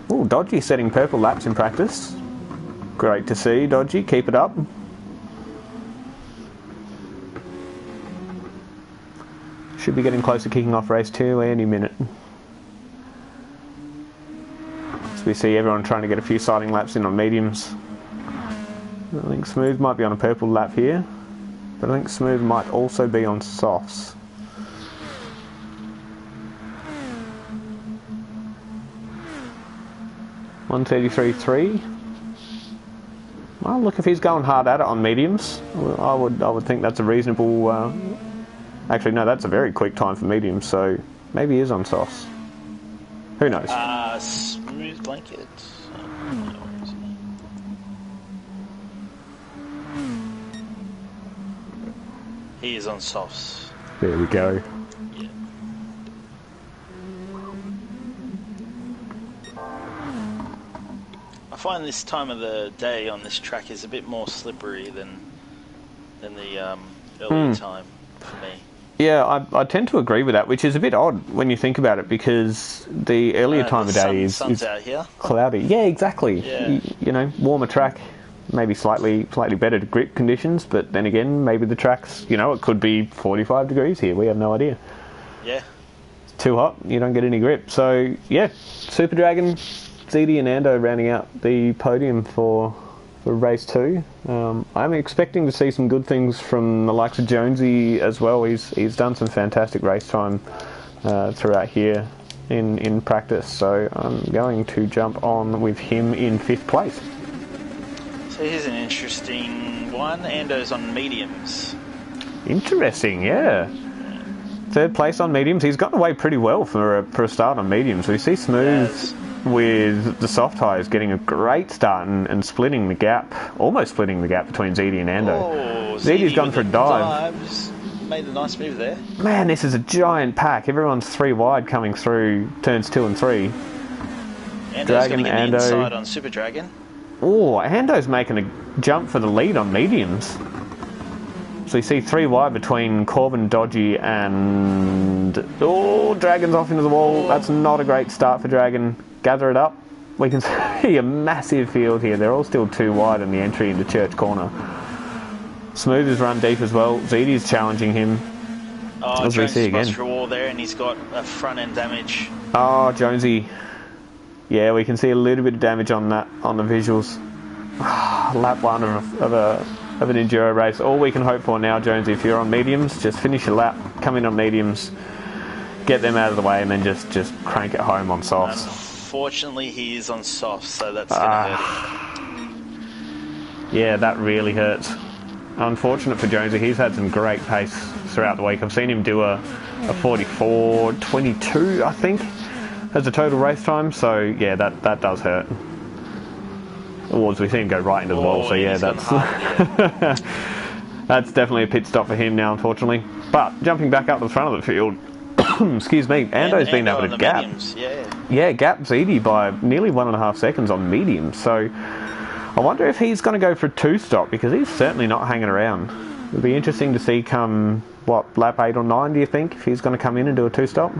Oh, Dodgy setting purple laps in practice. Great to see, Dodgy. Keep it up. Should be getting close to kicking off race 2 any minute. So we see everyone trying to get a few sighting laps in on mediums. I think Smooth might be on a purple lap here, but I think Smooth might also be on softs. .133.3. Well, look, if he's going hard at it on mediums, I would think that's a reasonable. Actually, no, that's a very quick time for mediums. So maybe he is on softs. Who knows? Smooth blanket. He is on softs. There we go. I find this time of the day on this track is a bit more slippery than the earlier time for me. Yeah, I tend to agree with that, which is a bit odd when you think about it, because the earlier time of day is out here. Cloudy. Yeah, exactly. Yeah. You know, warmer track, maybe slightly better grip conditions, but then again, maybe the track's, you know, it could be 45 degrees here. We have no idea. Yeah. It's too hot, you don't get any grip. So, yeah, Super Dragon, ZD and Ando rounding out the podium for race 2. I'm expecting to see some good things from the likes of Jonesy as well. He's done some fantastic race time throughout here in practice, so I'm going to jump on with him in 5th place. So here's an interesting one. Ando's on mediums. Interesting, yeah. 3rd place on mediums. He's gotten away pretty well for a start on mediums. We see Smooth with the soft tyres getting a great start and splitting the gap, almost splitting the gap between ZD and Ando. Oh, ZD's gone for a dive. Just made a nice move there. Man, this is a giant pack. Everyone's 3 wide coming through turns 2 and 3. Ando's Dragon, going to get the Ando. inside on Super Dragon. Oh, Ando's making a jump for the lead on mediums. So you see 3 wide between Corbin, Dodgy, and... Oh, Dragon's off into the wall. That's not a great start for Dragon. Gather it up. We can see a massive field here. They're all still 2 wide in the entry into Church Corner. Smooth has run deep as well. ZD's challenging him. Oh, as we see again. Jones through wall there, and he's got a front end damage. Oh, Jonesy. Yeah, we can see a little bit of damage on that on the visuals. Lap 1 of an enduro race. All we can hope for now, Jonesy, if you're on mediums, just finish your lap, come in on mediums, get them out of the way, and then just crank it home on softs. Unfortunately, he is on softs, so that's going to hurt. Yeah, that really hurts. Unfortunate for Jonesy. He's had some great pace throughout the week. I've seen him do a 44.22, I think, as a total race time. So yeah, that does hurt. Awards, we see him go right into the wall. So yeah, that's hard, that's definitely a pit stop for him now, unfortunately. But jumping back up to the front of the field, excuse me, Ando's been able to gap. Mediums, gap ZD by nearly 1.5 seconds on mediums. So I wonder if he's going to go for a 2-stop, because he's certainly not hanging around. It'll be interesting to see come, what, lap 8 or 9, do you think, if he's going to come in and do a 2-stop?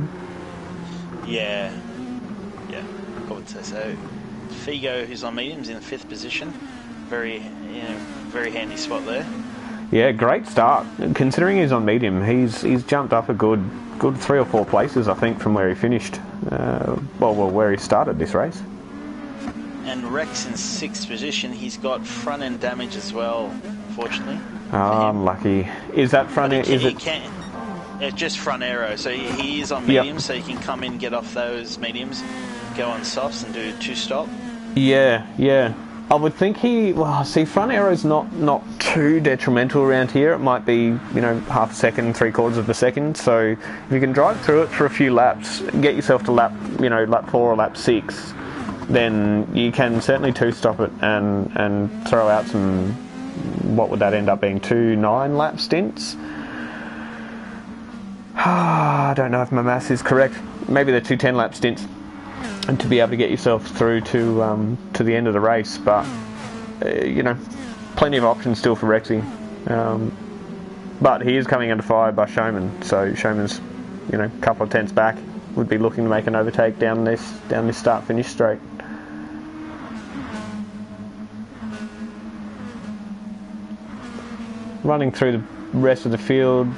Yeah, I would say so. Figo, who's on mediums, in the 5th position. Very handy spot there. Yeah, great start. Considering he's on medium, he's jumped up a good 3 or 4 places, I think, from where he finished. Where he started this race. And Rex in 6th position. He's got front end damage as well, unfortunately. Oh, unlucky. Is that front end? It's just front aero. So he is on mediums, so he can come in, get off those mediums, go on softs, and do 2-stop. Yeah. I would think front aero's not too detrimental around here. It might be, half a second, 3/4 of a second. So if you can drive through it for a few laps, get yourself to lap 4 or lap 6, then you can certainly 2-stop it and throw out some, what would that end up being, 2 9-lap stints? I don't know if my maths is correct. Maybe they're 2 10-lap stints, and to be able to get yourself through to the end of the race. But plenty of options still for Rexy. But he is coming under fire by Showman, so Showman's a couple of tenths back, would be looking to make an overtake down this start-finish straight. Running through the rest of the field,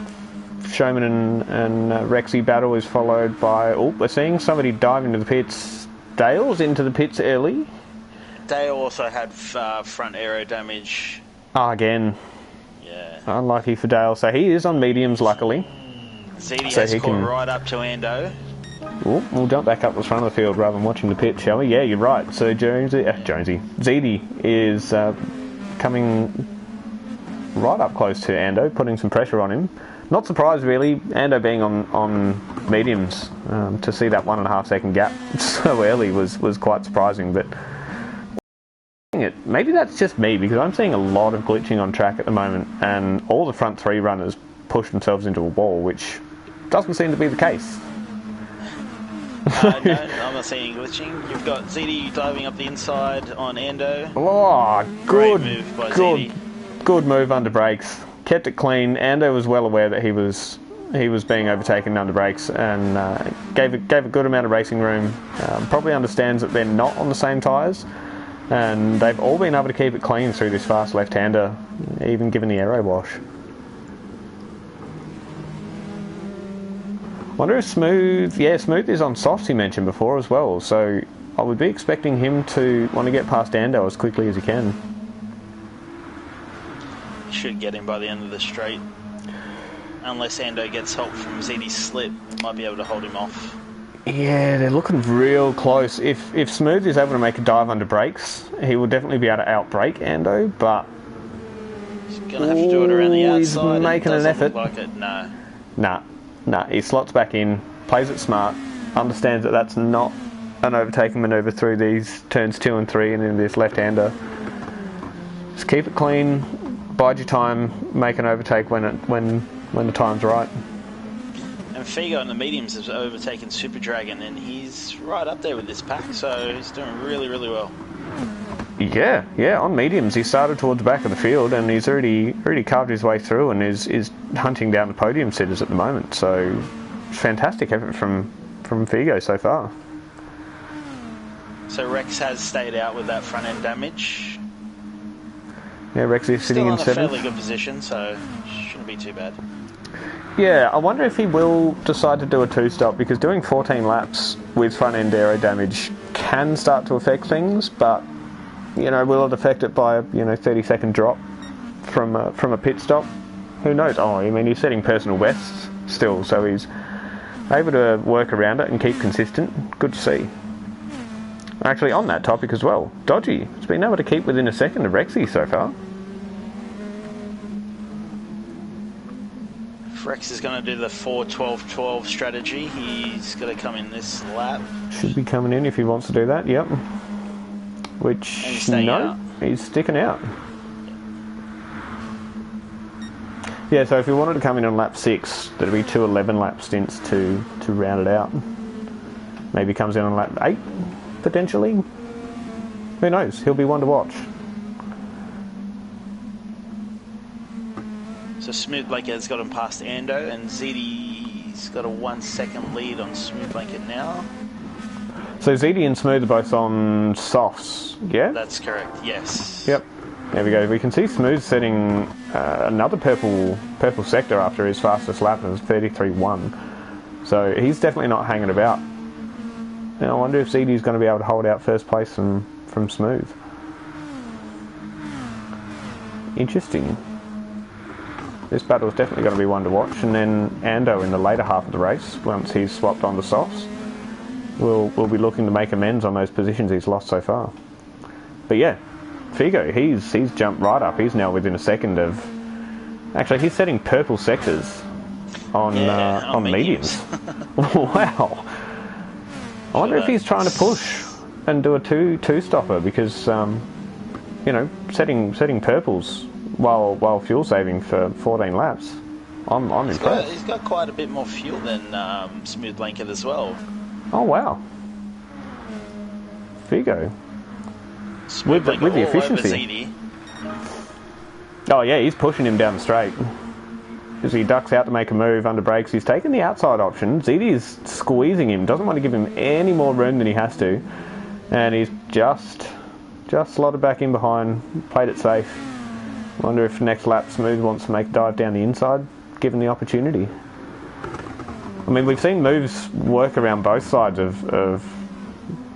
Showman and Rexy battle is followed by... Oh, we're seeing somebody dive into the pits. Dale's into the pits early. Dale also had front aero damage. Again. Yeah. Unlucky for Dale. So he is on mediums, luckily. ZD has caught right up to Ando. Oh, we'll jump back up the front of the field rather than watching the pit, shall we? Yeah, you're right. So ZD is coming right up close to Ando, putting some pressure on him. Not surprised, really, Ando being on mediums, to see that 1.5 second gap so early was quite surprising. But maybe that's just me, because I'm seeing a lot of glitching on track at the moment, and all the front 3 runners push themselves into a wall, which doesn't seem to be the case. No, I'm not seeing any glitching. You've got ZD diving up the inside on Ando. Oh, Great move by ZD. Good move under brakes. Kept it clean. Ando was well aware that he was being overtaken under brakes, and gave a good amount of racing room. Probably understands that they're not on the same tyres, and they've all been able to keep it clean through this fast left-hander, even given the aero wash. Wonder if Smooth is on softs, he mentioned before as well, so I would be expecting him to want to get past Ando as quickly as he can. Should get him by the end of the straight. Unless Ando gets help from ZD's slip, might be able to hold him off. Yeah, they're looking real close. If Smooth is able to make a dive under brakes, he will definitely be able to outbrake Ando, but he's going to have to do it around the outside. He's making an effort. Look like it. No. Nah, he slots back in, plays it smart, understands that that's not an overtaking manoeuvre through these turns 2 and 3 and in this left-hander. Just keep it clean, bide your time, make an overtake when the time's right. And Figo in the mediums has overtaken Super Dragon, and he's right up there with this pack, so he's doing really, really well. Yeah, on mediums he started towards the back of the field, and he's already carved his way through and is hunting down the podium sitters at the moment. So fantastic effort from Figo so far. So Rex has stayed out with that front end damage. Yeah, Rex is sitting in 7th. Still in a fairly good position, so shouldn't be too bad. Yeah, I wonder if he will decide to do a 2-stop, because doing 14 laps with front end aero damage can start to affect things, but will it affect it by a 30-second drop from a pit stop? Who knows? Oh, I mean, he's setting personal bests still, so he's able to work around it and keep consistent. Good to see. Actually, on that topic as well, Dodgy has been able to keep within a second of Rexy so far. If Rex is going to do the 4-12-12 strategy, he's got to come in this lap. Should be coming in if he wants to do that, yep. Which, he's sticking out. Yeah, so if he wanted to come in on lap 6, there'd be 2 11-lap stints to round it out. Maybe comes in on lap 8, potentially. Who knows? He'll be one to watch. So Smooth Blanket has got him past Ando, and ZD's got a 1-second lead on Smooth Blanket now. So ZD and Smooth are both on softs, yeah? That's correct, yes. Yep. There we go. We can see Smooth setting another purple sector after his fastest lap. It was 33.1. So he's definitely not hanging about. Now I wonder if ZD's going to be able to hold out first place from Smooth. Interesting. This battle is definitely going to be one to watch. And then Ando in the later half of the race, once he's swapped on the softs, we'll be looking to make amends on those positions he's lost so far. But yeah, Figo, he's jumped right up. He's now within a second of... Actually, he's setting purple sectors on mediums. Wow. I wonder if he's trying to push and do a two-stopper, because, setting purples while fuel saving for 14 laps. I'm impressed. He's got quite a bit more fuel than Smooth Blanket as well. Oh wow, Figo with the efficiency. Oh yeah, he's pushing him down the straight as he ducks out to make a move under brakes. He's taking the outside option. ZD is squeezing him, doesn't want to give him any more room than he has to, and he's just slotted back in behind, played it safe. Wonder if next lap Smooth wants to make a dive down the inside, given the opportunity. I mean, we've seen moves work around both sides of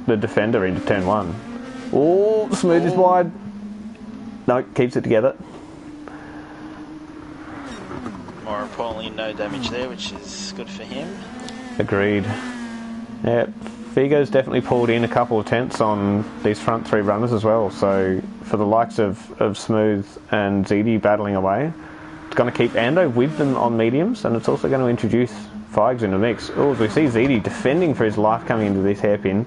the defender into turn 1. Oh, Smooth is wide. No, keeps it together. More importantly, no damage there, which is good for him. Agreed. Yeah, Figo's definitely pulled in a couple of tenths on these front 3 runners as well. So for the likes of Smooth and ZD battling away, it's going to keep Ando with them on mediums, and it's also going to introduce Figs in the mix. Oh, as we see ZD defending for his life coming into this hairpin.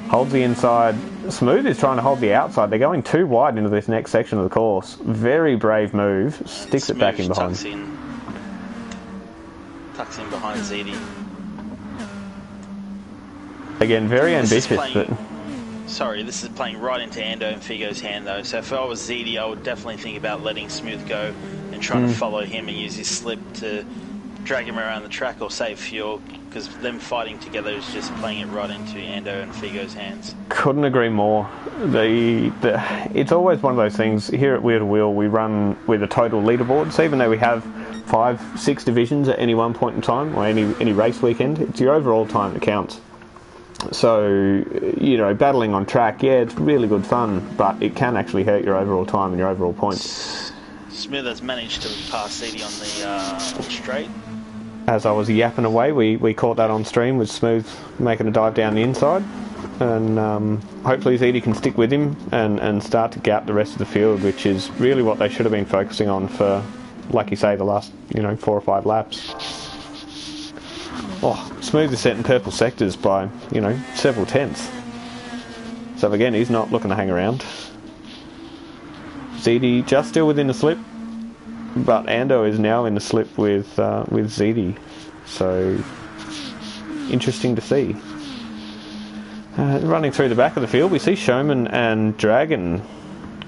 Holds the inside. Smooth is trying to hold the outside. They're going too wide into this next section of the course. Very brave move. Sticks it back in behind. Tucks in behind ZD. Again, very ambitious, but... Sorry, this is playing right into Ando and Figo's hand though. So if I was ZD, I would definitely think about letting Smooth go and trying to follow him and use his slip to drag him around the track or save fuel, because them fighting together is just playing it right into Ando and Figo's hands. Couldn't agree more. It's always one of those things. Here at Wheel to Wheel, we run with a total leaderboard, so even though we have 5-6 divisions at any one point in time, or any race weekend, it's your overall time that counts. So, battling on track, yeah, it's really good fun, but it can actually hurt your overall time and your overall points. Smooth has managed to pass ZD on the straight. As I was yapping away, we caught that on stream with Smooth making a dive down the inside, and hopefully ZD can stick with him and start to gap the rest of the field, which is really what they should have been focusing on for, like you say, the last 4 or 5 laps. Oh, Smooth is setting purple sectors by several tenths. So again, he's not looking to hang around. ZD just still within the slip, but Ando is now in the slip with ZD. So interesting to see. Running through the back of the field, we see Showman and Dragon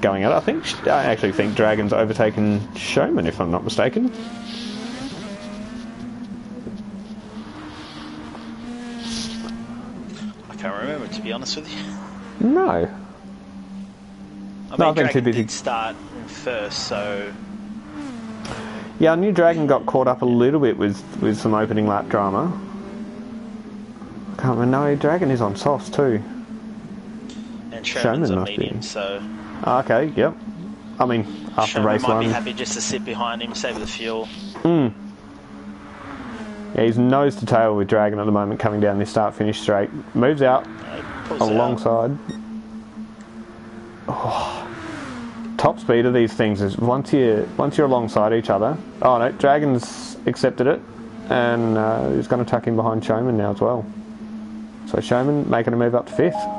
going at it. I actually think Dragon's overtaken Showman, if I'm not mistaken. I can't remember, to be honest with you. No. I mean, Dragon did start first, so... Yeah, I knew Dragon got caught up a little bit with some opening lap drama. I can't remember. No, Dragon is on softs too. And Showman's on medium, so... Okay, yep. I mean, after Showman race one... might be happy just to sit behind him, save the fuel. Yeah, he's nose to tail with Dragon at the moment, coming down this start-finish straight. Moves out alongside. Oh. Top speed of these things is once you're alongside each other. Oh no, Dragon's accepted it, and he's going to tuck in behind Showman now as well. So Showman making a move up to 5th.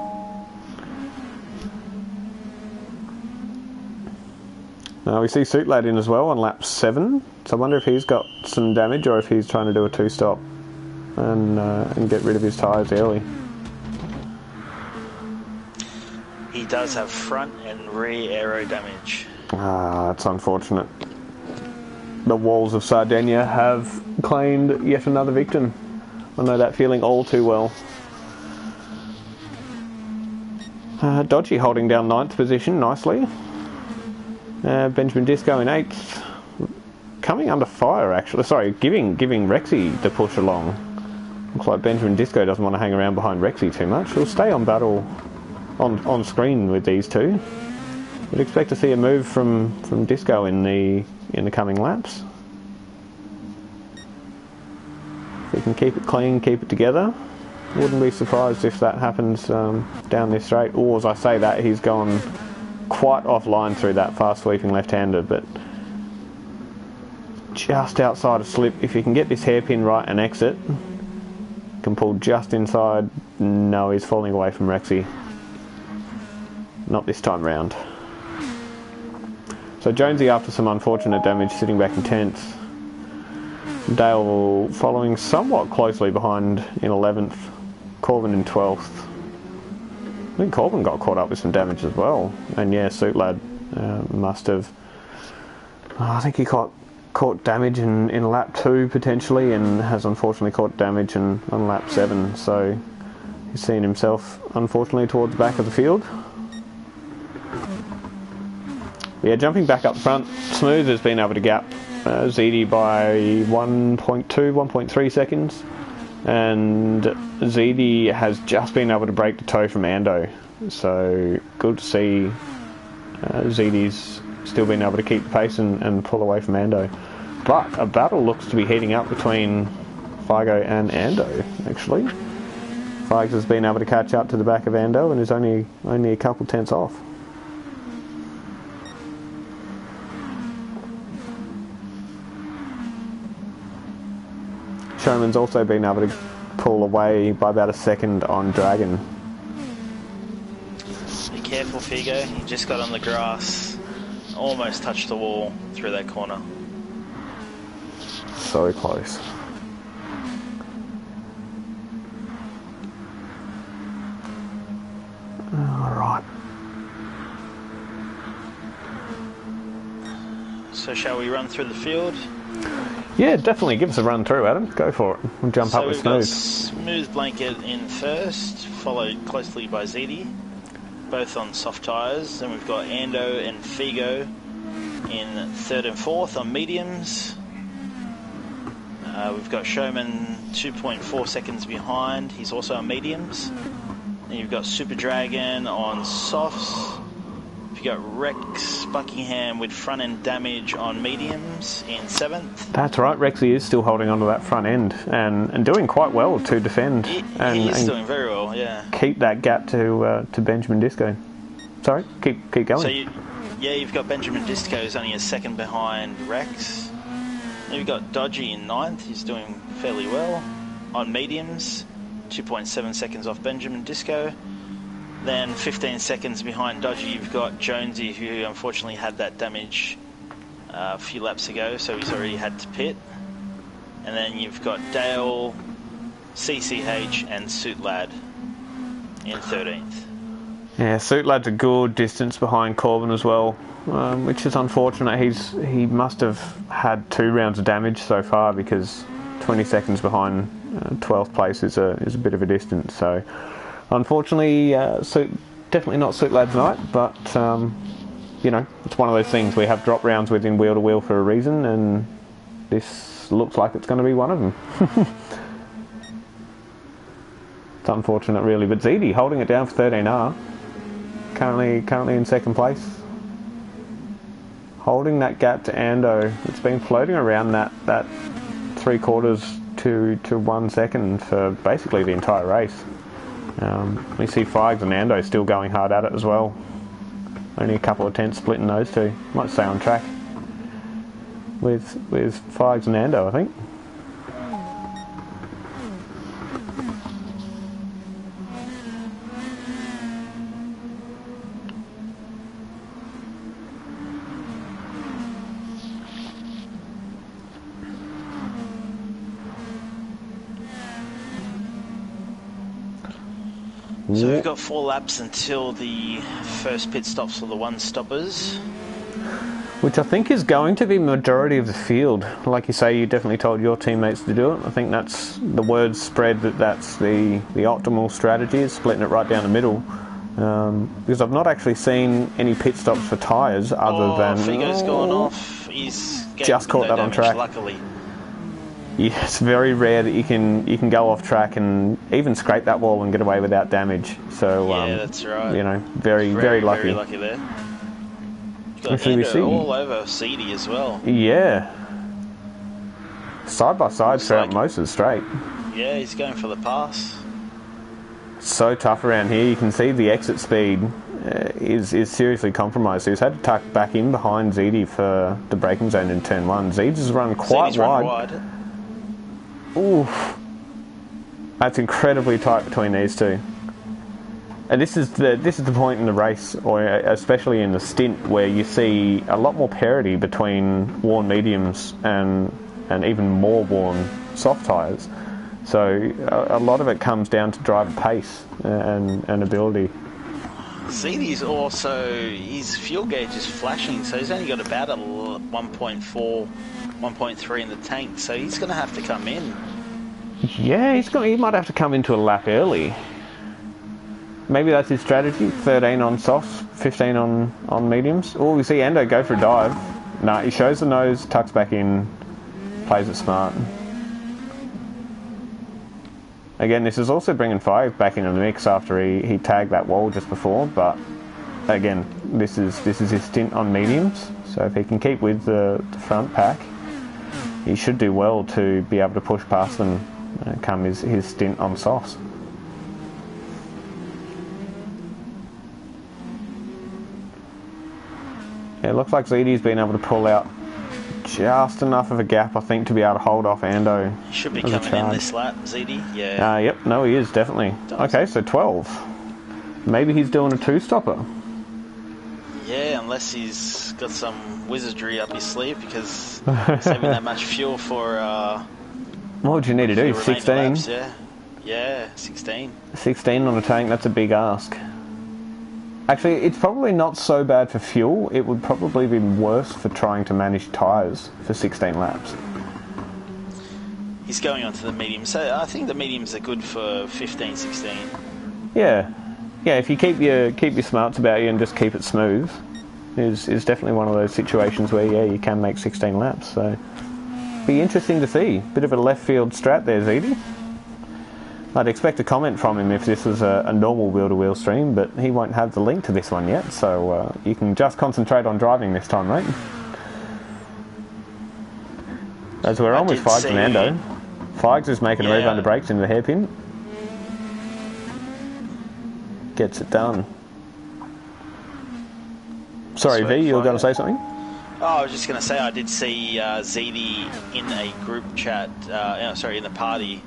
Now we see Suitlad in as well on lap 7. So I wonder if he's got some damage or if he's trying to do a 2-stop and get rid of his tyres early. He does have front and rear aero damage. That's unfortunate. The walls of Sardinia have claimed yet another victim. I know that feeling all too well. Dodgy holding down 9th position nicely. Benjamin Disco in 8th. Coming under fire, actually. Sorry, giving Rexy the push along. Looks like Benjamin Disco doesn't want to hang around behind Rexy too much. He'll stay on battle on screen with these two. Would expect to see a move from Disco in the coming laps. If he can keep it clean, keep it together. Wouldn't be surprised if that happens down this straight. Or as I say that, he's gone quite offline through that fast sweeping left-hander, but just outside of slip. If you can get this hairpin right and exit, can pull just inside. No, he's falling away from Rexy. Not this time round. So Jonesy, after some unfortunate damage, sitting back in 10th. Dale following somewhat closely behind in 11th. Corbin in 12th. I think Corbin got caught up with some damage as well. And yeah, Suitlad must have... I think he caught damage in lap 2 potentially, and has unfortunately caught damage on lap 7. So he's seen himself unfortunately towards the back of the field. Yeah, jumping back up front, Smooth has been able to gap ZD by 1.2, 1.3 seconds. And ZD has just been able to break the toe from Ando. So good to see ZD's still been able to keep the pace and pull away from Ando. But a battle looks to be heating up between Figo and Ando, actually. Figo has been able to catch up to the back of Ando and is only a couple tenths off. Showman's also been able to pull away by about a second on Dragon. Be careful, Figo. He just got on the grass. Almost touched the wall through that corner. So close. Alright. So shall we run through the field? Yeah, definitely. Give us a run through, Adam. Go for it. We'll jump up with Smooth. Smooth Blanket in first, followed closely by ZD, both on soft tyres. Then we've got Ando and Figo in 3rd and 4th on mediums. We've got Showman 2.4 seconds behind. He's also on mediums. Then you've got Super Dragon on softs. You got Rex Buckingham with front end damage on mediums in 7th. That's right, Rexy is still holding on to that front end and doing quite well to defend. He and is doing very well, yeah. Keep that gap to Benjamin Disco. Sorry, keep going. So you've got Benjamin Disco who's only a second behind Rex. Then you've got Dodgy in 9th. He's doing fairly well on mediums, 2.7 seconds off Benjamin Disco. Then 15 seconds behind Dodgy, you've got Jonesy, who unfortunately had that damage a few laps ago, so he's already had to pit. And then you've got Dale, CCH, and Suitlad in 13th. Yeah, Suitlad's a good distance behind Corbin as well, which is unfortunate. He must have had 2 rounds of damage so far, because 20 seconds behind 12th place is a bit of a distance. So unfortunately, definitely not Suitlad's night, but you know, it's one of those things. We have drop rounds within wheel to wheel for a reason, and this looks like it's going to be one of them. It's unfortunate, really, but ZD holding it down for 13R. Currently in 2nd place. Holding that gap to Ando. It's been floating around that 3/4 to 1 second for basically the entire race. We see Fikes and Ando still going hard at it as well. Only a couple of tenths splitting those two. Might stay on track with Fikes and Ando, I think. So we've got 4 laps until the first pit stops for the one-stoppers. Which I think is going to be majority of the field. Like you say, you definitely told your teammates to do it. I think that's the word spread that's the optimal strategy, is splitting it right down the middle. Because I've not actually seen any pit stops for tyres other than... Figo's gone off. He's just caught that on track. Luckily. Yeah, it's very rare that you can go off track and even scrape that wall and get away without damage. So yeah, that's right. You know, very lucky. Very lucky there. You've got Ando all over CD as well. Yeah. Side by side throughout most of the straight. Yeah, he's going for the pass. So tough around here. You can see the exit speed is seriously compromised. So he's had to tuck back in behind ZD for the braking zone in turn 1. ZD's has run quite wide. Oof. That's incredibly tight between these two. And this is the point in the race, or especially in the stint, where you see a lot more parity between worn mediums and even more worn soft tyres. So a lot of it comes down to driver pace and ability. ZD's also, his fuel gauge is flashing, so he's only got about a 1.4, 1.3 in the tank, so he's going to have to come in. Yeah, he might have to come into a lap early. Maybe that's his strategy. 13 on softs, 15 on mediums. Oh, we see Ando go for a dive. No, he shows the nose, tucks back in, plays it smart. Again, this is also bringing Five back into the mix after he tagged that wall just before, but again, this is his stint on mediums, so if he can keep with the front pack, he should do well to be able to push past them come his stint on softs. Yeah, it looks like ZD's been able to pull out just enough of a gap, I think, to be able to hold off Ando. He should be coming in this lap, ZD. Yeah. Yep, no, he is, definitely. Okay, so 12. Maybe he's doing a 2-stopper. Yeah, unless he's got some wizardry up his sleeve, because saving that much fuel for... what would you need to do? 16? Laps, yeah, 16. 16 on a tank, that's a big ask. Actually, it's probably not so bad for fuel. It would probably be worse for trying to manage tyres for 16 laps. He's going on to the mediums. So I think the mediums are good for 15, 16. Yeah. Yeah, if you keep your smarts about you and just keep it smooth, is definitely one of those situations where, yeah, you can make 16 laps. So, be interesting to see. Bit of a left field strat there, ZD. I'd expect a comment from him if this was a normal wheel-to-wheel stream, but he won't have the link to this one yet, so you can just concentrate on driving this time, mate. As we're on with Fikes and Ando. Fikes is making a move under brakes into the hairpin. Gets it done. Sorry, V, you were going to say something? Oh, I was just going to say I did see ZD in a group chat, in the party.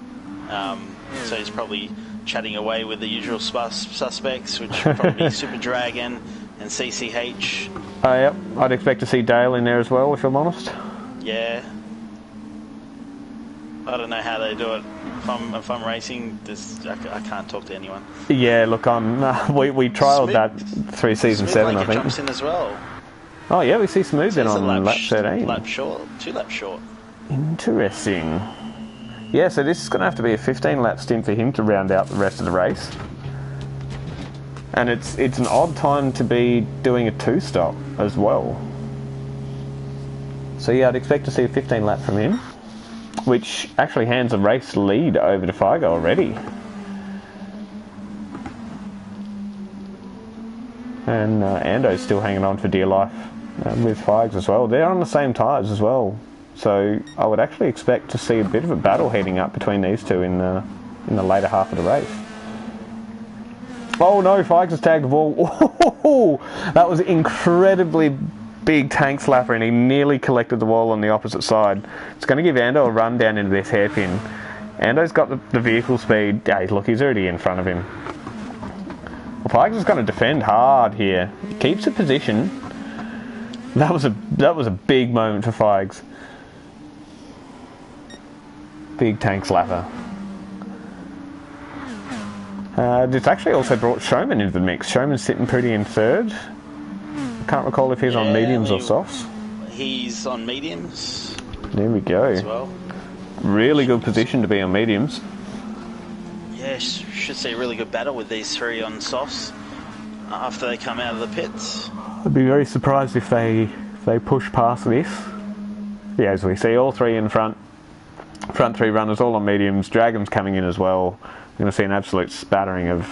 So he's probably chatting away with the usual suspects, which would probably be Super Dragon and CCH. Oh, yep. I'd expect to see Dale in there as well, if I'm honest. Yeah. I don't know how they do it. If I'm racing, I can't talk to anyone. Yeah, look, we trialled that through season 7, I think. Jumps in as well. Oh yeah, we see Smooth in on lap 13. Lap short, 2 laps short. Interesting. Yeah, so this is going to have to be a 15-lap stint for him to round out the rest of the race. And it's an odd time to be doing a 2-stop as well. So yeah, I'd expect to see a 15-lap from him, which actually hands a race lead over to Figo already. And Ando's still hanging on for dear life with Figs as well. They're on the same tyres as well. So I would actually expect to see a bit of a battle heating up between these two in the later half of the race. Oh no, Figs has tagged the wall. Oh, that was incredibly big tank slapper, and he nearly collected the wall on the opposite side. It's going to give Ando a run down into this hairpin. Ando's got the vehicle speed. Hey, look, he's already in front of him. Well, Figs is going to defend hard here. He keeps a position. That was a big moment for Figs. Big tank slapper. It's actually also brought Showman into the mix. Showman's sitting pretty in third. Can't recall if he's on mediums or softs. He's on mediums. There we go. As well. Really good position to be on mediums. Yeah, should see a really good battle with these three on softs after they come out of the pits. I'd be very surprised if they push past this. Yeah, as we see all three in front. Front three runners all on mediums. Dragon's coming in as well. We're going to see an absolute spattering of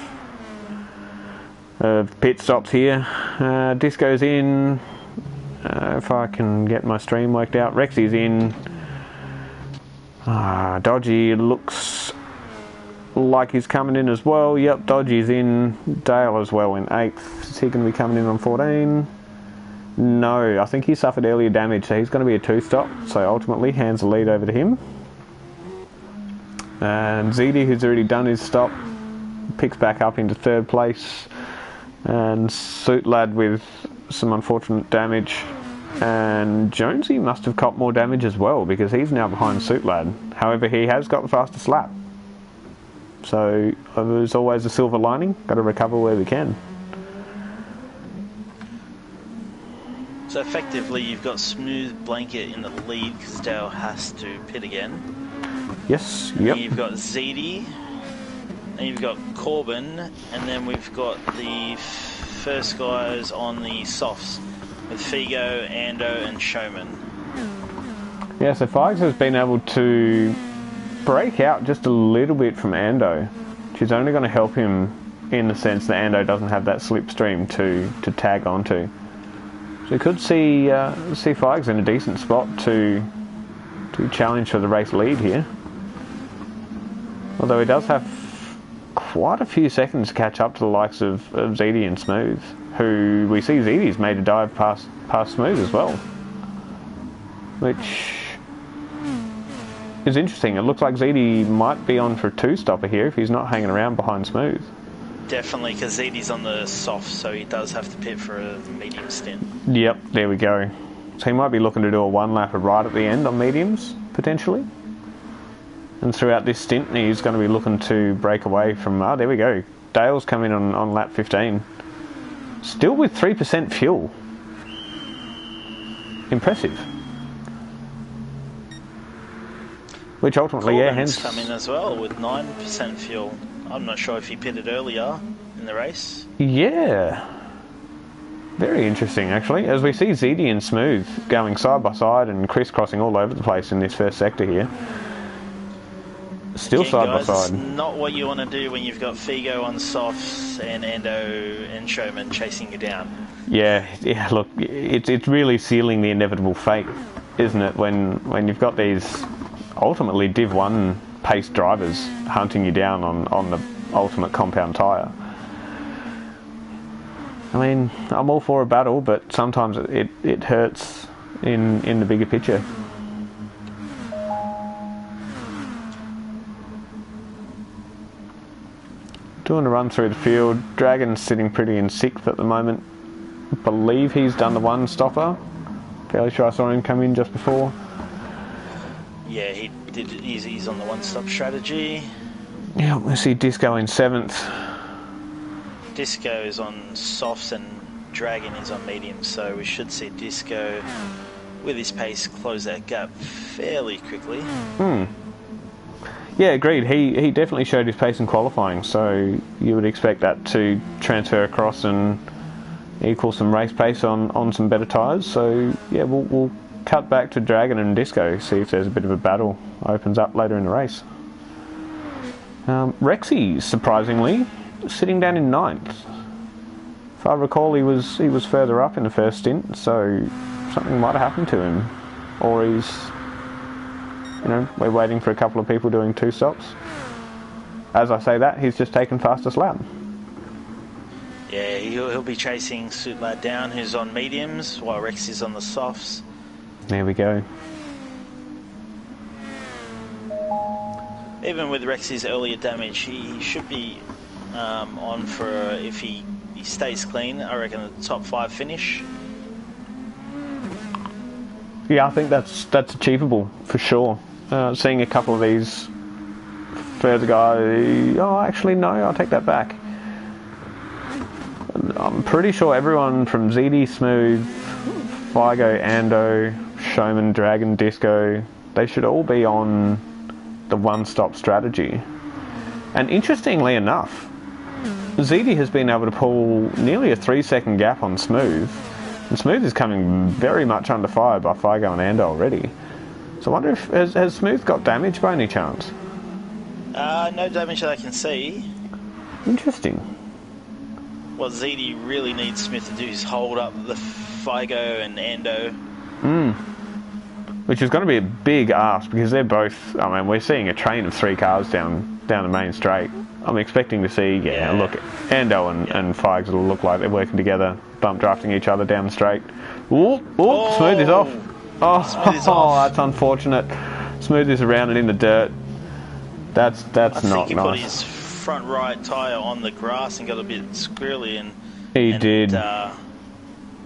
pit stops here. Disco's in. If I can get my stream worked out. Rexy's in. Dodgy looks like he's coming in as well. Yep, Dodgy's in. Dale as well in 8th. Is he going to be coming in on 14? No, I think he suffered earlier damage, so he's going to be a 2-stop. So ultimately hands the lead over to him. And ZD, who's already done his stop, picks back up into 3rd place. And Suit Lad with some unfortunate damage. And Jonesy must have copped more damage as well, because he's now behind Suit Lad. However, he has got the fastest lap. So there's always a silver lining. Got to recover where we can. So effectively, you've got Smooth Blanket in the lead because Dale has to pit again. Yes, yep. And you've got ZD, and you've got Corbin, and then we've got the first guys on the softs with Figo, Ando, and Showman. Yeah, so Figs has been able to break out just a little bit from Ando, which is only going to help him in the sense that Ando doesn't have that slipstream to tag onto. So you could see Figs in a decent spot to challenge for the race lead here. Although he does have quite a few seconds to catch up to the likes of ZD and Smooth, who we see ZD's made a dive past Smooth as well. Which is interesting. It looks like ZD might be on for a 2-stopper here if he's not hanging around behind Smooth. Definitely, because ZD's on the soft, so he does have to pit for a medium stint. Yep, there we go. So he might be looking to do a 1-lapper right at the end on mediums, potentially. And throughout this stint, he's going to be looking to break away from... there we go. Dale's coming on lap 15. Still with 3% fuel. Impressive. Which ultimately, Corbin's come in as well with 9% fuel. I'm not sure if he pitted earlier in the race. Yeah. Very interesting, actually. As we see ZD and Smooth going side by side and crisscrossing all over the place in this first sector here. Still side by side. It's not what you want to do when you've got Figo on softs and Ando and Showman chasing you down. Yeah, look, it's really sealing the inevitable fate, isn't it, when you've got these ultimately Div 1 paced drivers hunting you down on the ultimate compound tyre. I mean, I'm all for a battle, but sometimes it hurts in the bigger picture. Doing a run through the field. Dragon's sitting pretty in 6th at the moment. believe he's done the one stopper. Fairly sure I saw him come in just before. Yeah, he did. He's on the one-stop strategy. Yeah, we see Disco in 7th. Disco is on softs and Dragon is on mediums, so we should see Disco with his pace close that gap fairly quickly. Yeah, agreed. He definitely showed his pace in qualifying, so you would expect that to transfer across and equal some race pace on some better tyres. So yeah, we'll cut back to Dragon and Disco, see if there's a bit of a battle opens up later in the race. Rexy, surprisingly, sitting down in 9th. If I recall, he was further up in the first stint, so something might have happened to him, or he's, we're waiting for a couple of people doing 2 stops. As I say that, he's just taken fastest lap. Yeah, he'll be chasing Suitlad down, who's on mediums, while Rex is on the softs. There we go. Even with Rex's earlier damage, he should be on for, if he stays clean, I reckon a top 5 finish. Yeah, I think that's achievable for sure. Seeing a couple of these further guys. Oh, actually no, I'll take that back. I'm pretty sure everyone from ZD, Smooth, Figo, Ando, Showman, Dragon, Disco, they should all be on the one-stop strategy. And interestingly enough, ZD has been able to pull nearly a 3-second gap on Smooth, and Smooth is coming very much under fire by Figo and Ando already. So I wonder if has Smooth got damage by any chance? No damage that I can see. Interesting. What ZD really needs Smith to do is hold up the Figo and Ando. Which is going to be a big ask, because they're both, I mean, we're seeing a train of 3 cars down the main straight. I'm expecting to see, look, Ando and Figs will look like they're working together, bump drafting each other down the straight. Smooth is off. Smooth is off. That's unfortunate. Smooth is around and in the dirt. That's not nice. I think he put his front right tyre on the grass and got a bit squirrely, and he did.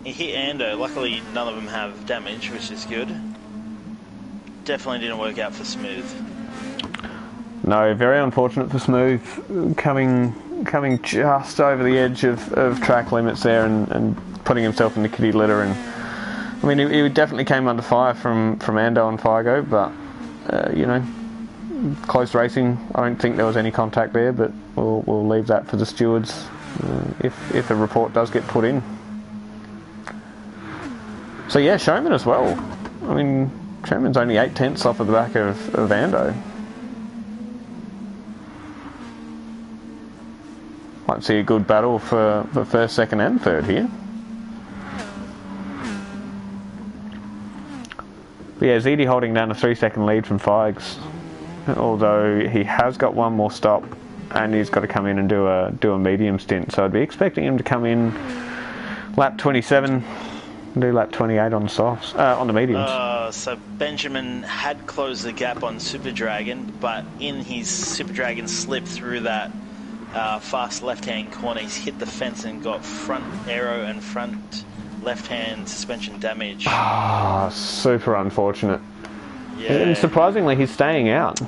He hit Ando. Luckily, none of them have damage, which is good. Definitely didn't work out for Smooth. No, very unfortunate for Smooth, coming just over the edge of track limits there and putting himself in the kitty litter. And I mean, he definitely came under fire from Ando and Figo, but close racing. I don't think there was any contact there, but we'll leave that for the stewards if a report does get put in. So yeah, Showman as well. I mean, Showman's only 8/10 off of the back of Ando. Might see a good battle for first, second and third here. But yeah, ZD holding down a 3-second lead from Figs, although he has got one more stop and he's got to come in and do a medium stint. So I'd be expecting him to come in lap 27 and do lap 28 on the softs, on the mediums. So Benjamin had closed the gap on Super Dragon, but in his Super Dragon slip through that fast left-hand corner, he's hit the fence and got front aero and front left-hand suspension damage. Super unfortunate. Yeah. And surprisingly, he's staying out.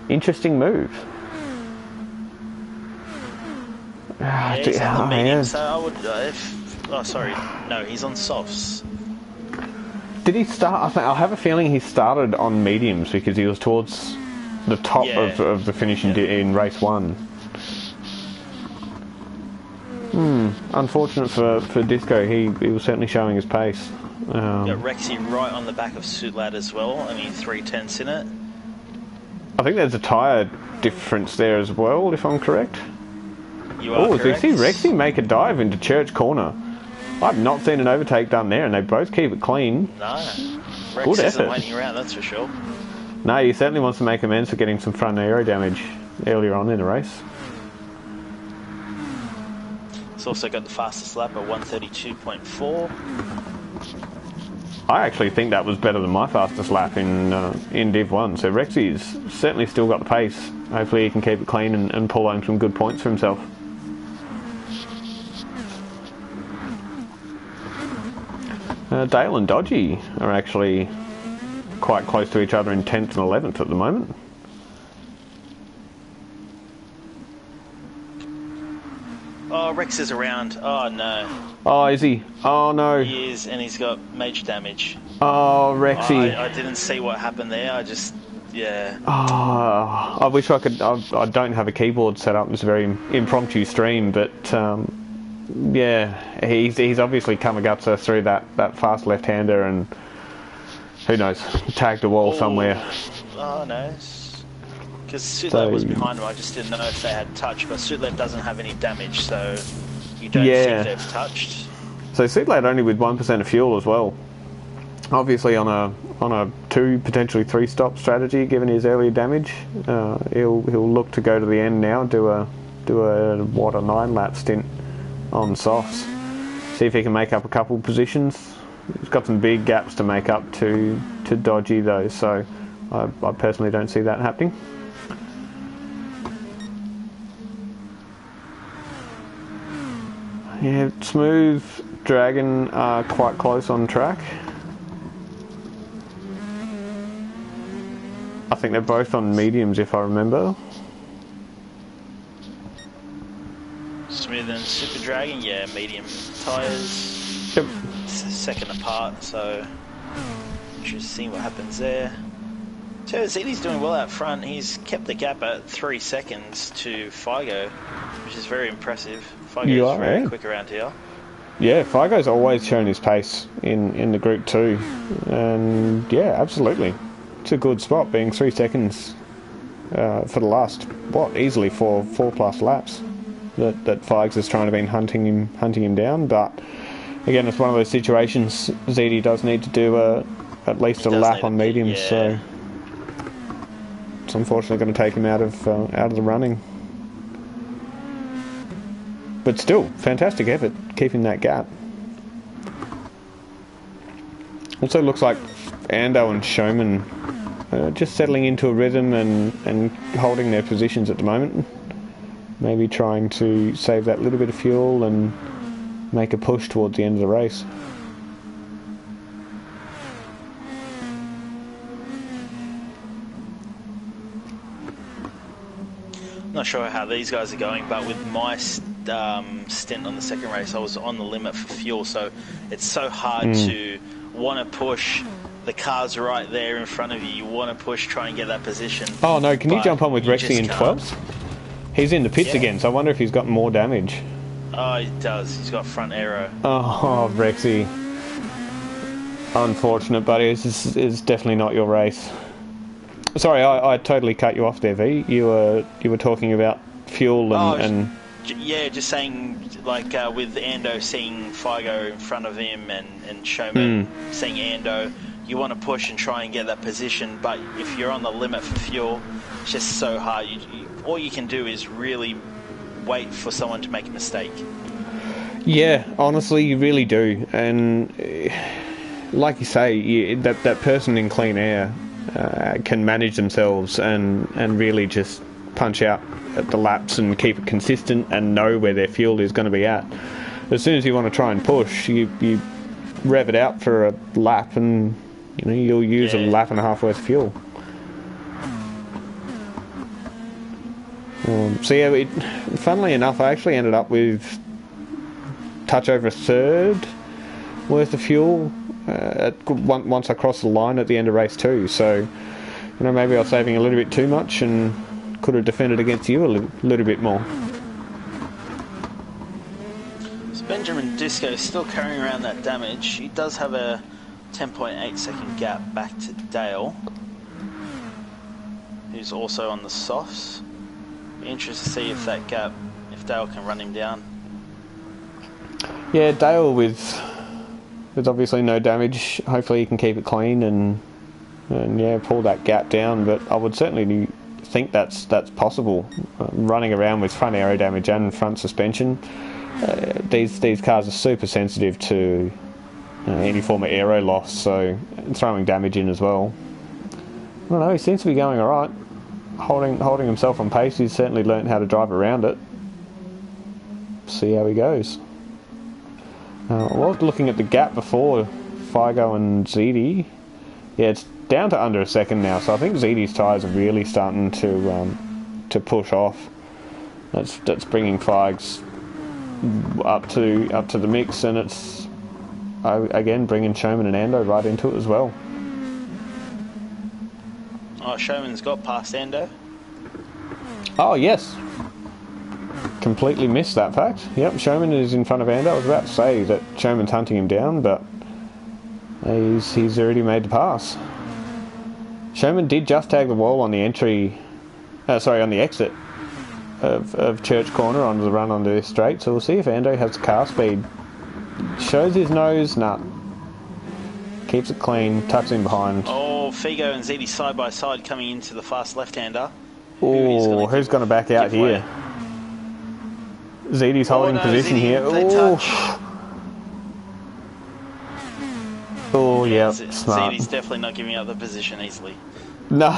Interesting move. He's on the medium, so I would... no, he's on softs. Did he start? I have a feeling he started on mediums because he was towards the top of the finish in race 1. Unfortunate for Disco. He was certainly showing his pace. Got Rexy right on the back of Suitlad as well, only 3/10 in it. I think there's a tyre difference there as well, if I'm correct. You are correct. So you see Rexy make a dive into Church Corner. I've not seen an overtake done there, and they both keep it clean. No, Rex good isn't effort. waiting around, that's for sure. No, he certainly wants to make amends for getting some front aero damage earlier on in the race. It's also got the fastest lap at 1:32.4. I actually think that was better than my fastest lap in Div 1. So Rexy's certainly still got the pace. Hopefully he can keep it clean and pull home some good points for himself. Dale and Dodgy are actually quite close to each other in 10th and 11th at the moment. Oh, Rex is around. Oh, no. Oh, is he? Oh, no. He is, and he's got major damage. Oh, Rexy. I didn't see what happened there. I just, yeah. Oh, I wish I could. I don't have a keyboard set up. It's a very impromptu stream, but yeah, he's obviously come against us through that fast left-hander, and who knows, tagged a wall somewhere. Oh, no. Because Sutlev was behind him, I just didn't know if they had touch, but Sutlev doesn't have any damage, so you don't think they've touched. So Sutlev only with 1% of fuel as well. Obviously on a 2, potentially 3 stop strategy, given his earlier damage, he'll look to go to the end now, do a 9 lap stint on softs. See if he can make up a couple positions. He's got some big gaps to make up to Dodgy though, so I personally don't see that happening. Yeah, Smooth, Dragon are quite close on track. I think they're both on mediums, if I remember. Smooth and Super Dragon, yeah, medium tyres. Yep. Second apart, so just seeing what happens there. So ZD's doing well out front. He's kept the gap at 3 seconds to Figo, which is very impressive. Figo's very quick around here. Yeah, Figo's always shown his pace in the group too, and yeah, absolutely. It's a good spot, being 3 seconds for the last easily 4+ laps that Figs is trying to be hunting him down. But again, it's one of those situations. ZD does need to do at least a lap on mediums, so it's unfortunately going to take him out of the running. But still, fantastic effort keeping that gap. Also looks like Ando and Showman just settling into a rhythm and holding their positions at the moment. Maybe trying to save that little bit of fuel and make a push towards the end of the race. Not sure how these guys are going, but with my stint on the second race, I was on the limit for fuel, so it's so hard to want to push. The car's right there in front of you. You want to push, try and get that position. Oh no, can you jump on with Rexy in 12th? He's in the pits again, so I wonder if he's got more damage. Oh, he does. He's got front aero. Oh, Rexy. Unfortunate, buddy. This is definitely not your race. Sorry, I totally cut you off there, V. You were talking about fuel and yeah, just saying, like, with Ando seeing Figo in front of him and Showman seeing Ando, you want to push and try and get that position, but if you're on the limit for fuel, it's just so hard. All you can do is really wait for someone to make a mistake. Yeah, honestly, you really do. And like you say, that person in clean air can manage themselves and really just punch out at the laps and keep it consistent and know where their fuel is going to be at. As soon as you want to try and push, you rev it out for a lap and you'll use a lap and a half worth of fuel. So yeah, funnily enough, I actually ended up with touch over a third worth of fuel once I crossed the line at the end of race 2. So maybe I was saving a little bit too much and could have defended against you a little bit more. So Benjamin Disco is still carrying around that damage. He does have a 10.8 second gap back to Dale, who's also on the softs. Be interested to see if Dale can run him down. Yeah, Dale with obviously no damage. Hopefully he can keep it clean and yeah, pull that gap down. But I would certainly think that's possible. Running around with front aero damage and front suspension, these cars are super sensitive to any form of aero loss, so throwing damage in as well. I don't know, he seems to be going alright. Holding himself on pace. He's certainly learnt how to drive around it. See how he goes. I was looking at the gap before Figo and ZD. Yeah, it's down to under a second now, so I think ZD's tyres are really starting to push off. That's bringing Figs up to the mix, and it's again bringing Showman and Ando right into it as well. Oh, Showman's got past Ando. Oh yes, completely missed that fact. Yep, Showman is in front of Ando. I was about to say that Showman's hunting him down, but he's already made the pass. Showman did just tag the wall on the entry, on the exit of Church Corner onto the run onto this straight, so we'll see if Ando has car speed. Shows his nose, nah. Keeps it clean, tucks in behind. Oh, Figo and ZD side by side coming into the fast left-hander. Oh, who's going to back out here? ZD's holding position here. Oh, yeah, smart. ZD's definitely not giving up the position easily. No,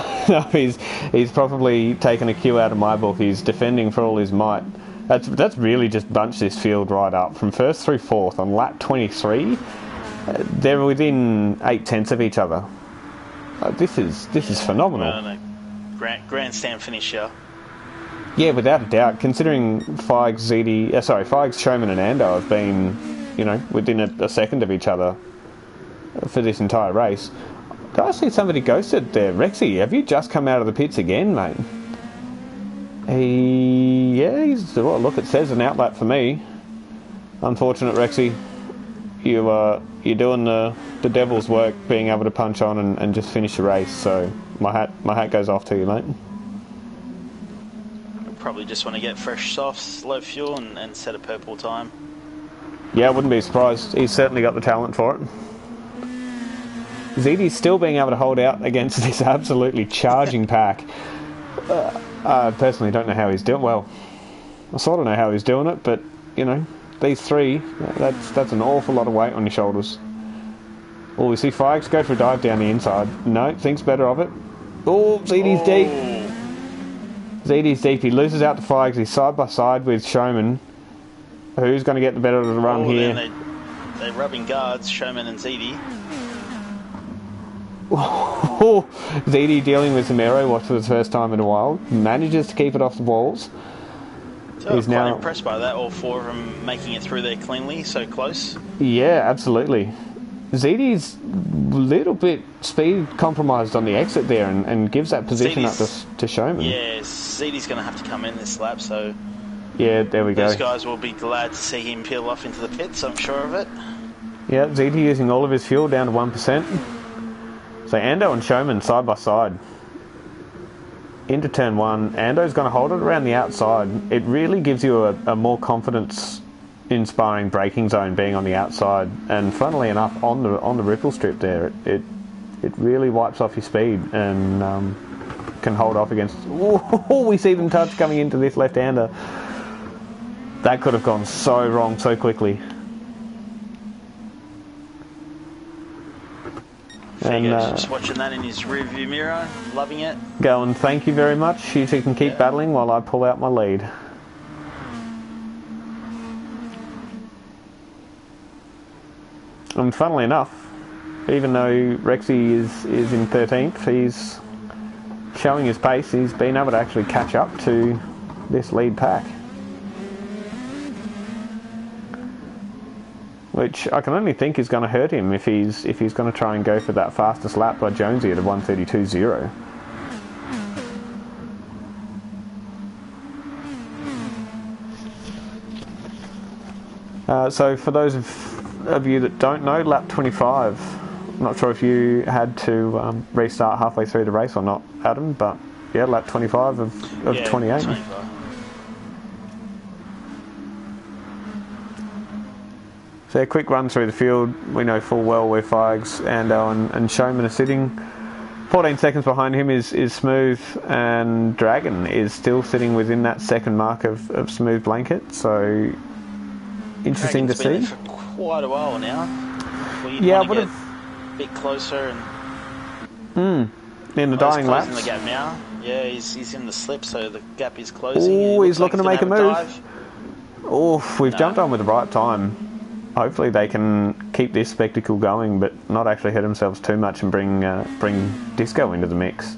he's probably taken a cue out of my book. He's defending for all his might. That's really just bunched this field right up. From first through fourth on lap 23, they're within 0.8 of each other. This is phenomenal. Well, grandstand finish here. Yeah, without a doubt. Considering Figs, Showman, and Ando have been, within a second of each other for this entire race. Did I see somebody ghosted there? Rexy, have you just come out of the pits again, mate? Look, it says an outlap for me. Unfortunate, Rexy. You're doing the devil's work, being able to punch on and just finish the race. So my hat goes off to you, mate. Probably just want to get fresh softs, low fuel, and set a purple time. Yeah, I wouldn't be surprised. He's certainly got the talent for it. ZD's still being able to hold out against this absolutely charging pack. I personally don't know how he's doing. Well, I sort of know how he's doing it, but these three, that's an awful lot of weight on your shoulders. Oh, we see Figs go for a dive down the inside. No, thinks better of it. Oh, ZD's deep. ZD's deep. He loses out to Figs. He's side by side with Showman. Who's going to get the better of the run here? They're rubbing guards, Showman and ZD. ZD dealing with some aero watch for the first time in a while. Manages to keep it off the walls. So I'm quite impressed by that. All four of them making it through there cleanly, so close. Yeah, absolutely. ZD's a little bit speed compromised on the exit there and gives that position up to Showman. Yeah, ZD's going to have to come in this lap, so... Yeah, there we go. Those guys will be glad to see him peel off into the pits, I'm sure of it. Yeah, ZD using all of his fuel down to 1%. So Ando and Showman side by side. Into turn one. Ando's going to hold it around the outside. It really gives you a more confidence-inspiring braking zone being on the outside. And funnily enough, on the ripple strip there, it really wipes off your speed and can hold off against... Oh, we see them touch coming into this left-hander. That could have gone so wrong so quickly. Figo's just watching that in his rearview mirror, loving it. Going, thank you very much. You two can keep battling while I pull out my lead. And funnily enough, even though Rexy is in 13th, he's showing his pace. He's been able to actually catch up to this lead pack. Which I can only think is going to hurt him if he's going to try and go for that fastest lap by Jonesy at a 1:32.0. So for those of you that don't know, lap 25. I'm not sure if you had to restart halfway through the race or not, Adam, but yeah, lap 25 of 28. 25. So a quick run through the field. We know full well where Figs, Ando and Showman are sitting. 14 seconds behind him is Smooth, and Dragon is still sitting within that second mark of Smooth Blanket. So interesting to see. Been there for quite a while now. Yeah, I would have a bit closer and. In the dying laps. In the gap now. Yeah, he's in the slip, so the gap is closing. Oh, he's looking to make a move. Oh, we've jumped on with the right time. hopefully they can keep this spectacle going, but not actually hurt themselves too much and bring Disco into the mix.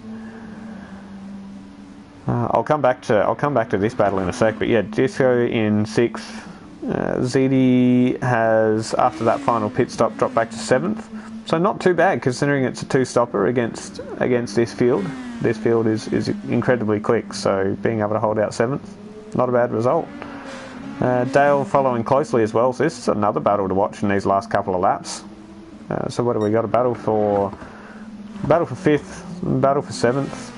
I'll come back to this battle in a sec, but yeah, Disco in 6th. ZD has, after that final pit stop, dropped back to 7th. So not too bad considering it's a 2-stopper against this field. This field is incredibly quick, so being able to hold out 7th, not a bad result. Dale following closely as well, so this is another battle to watch in these last couple of laps. So what do we got? A battle for 5th, battle for 7th.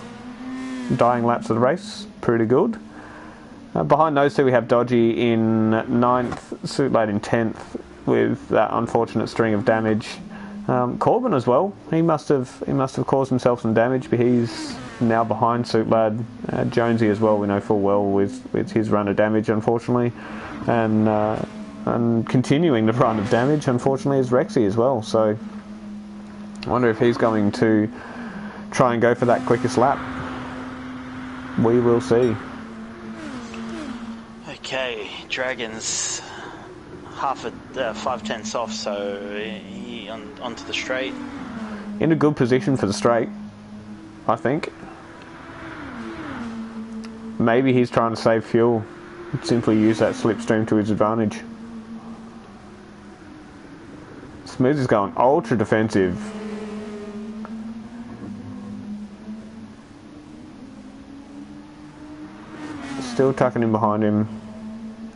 Dying laps of the race, pretty good. Behind those two we have Dodgy in 9th, Suitlade in 10th with that unfortunate string of damage. Corbin as well, he must have caused himself some damage, but he's now behind Suitlade. Jonesy as well, we know full well with his run of damage, unfortunately, and continuing the run of damage, unfortunately, is Rexy as well. So I wonder if he's going to try and go for that quickest lap. We will see. Okay, Dragon's half a 5/10 off, so he onto the straight. In a good position for the straight, I think. Maybe he's trying to save fuel, simply use that slipstream to his advantage. Smooth is going ultra defensive. Still tucking in behind him.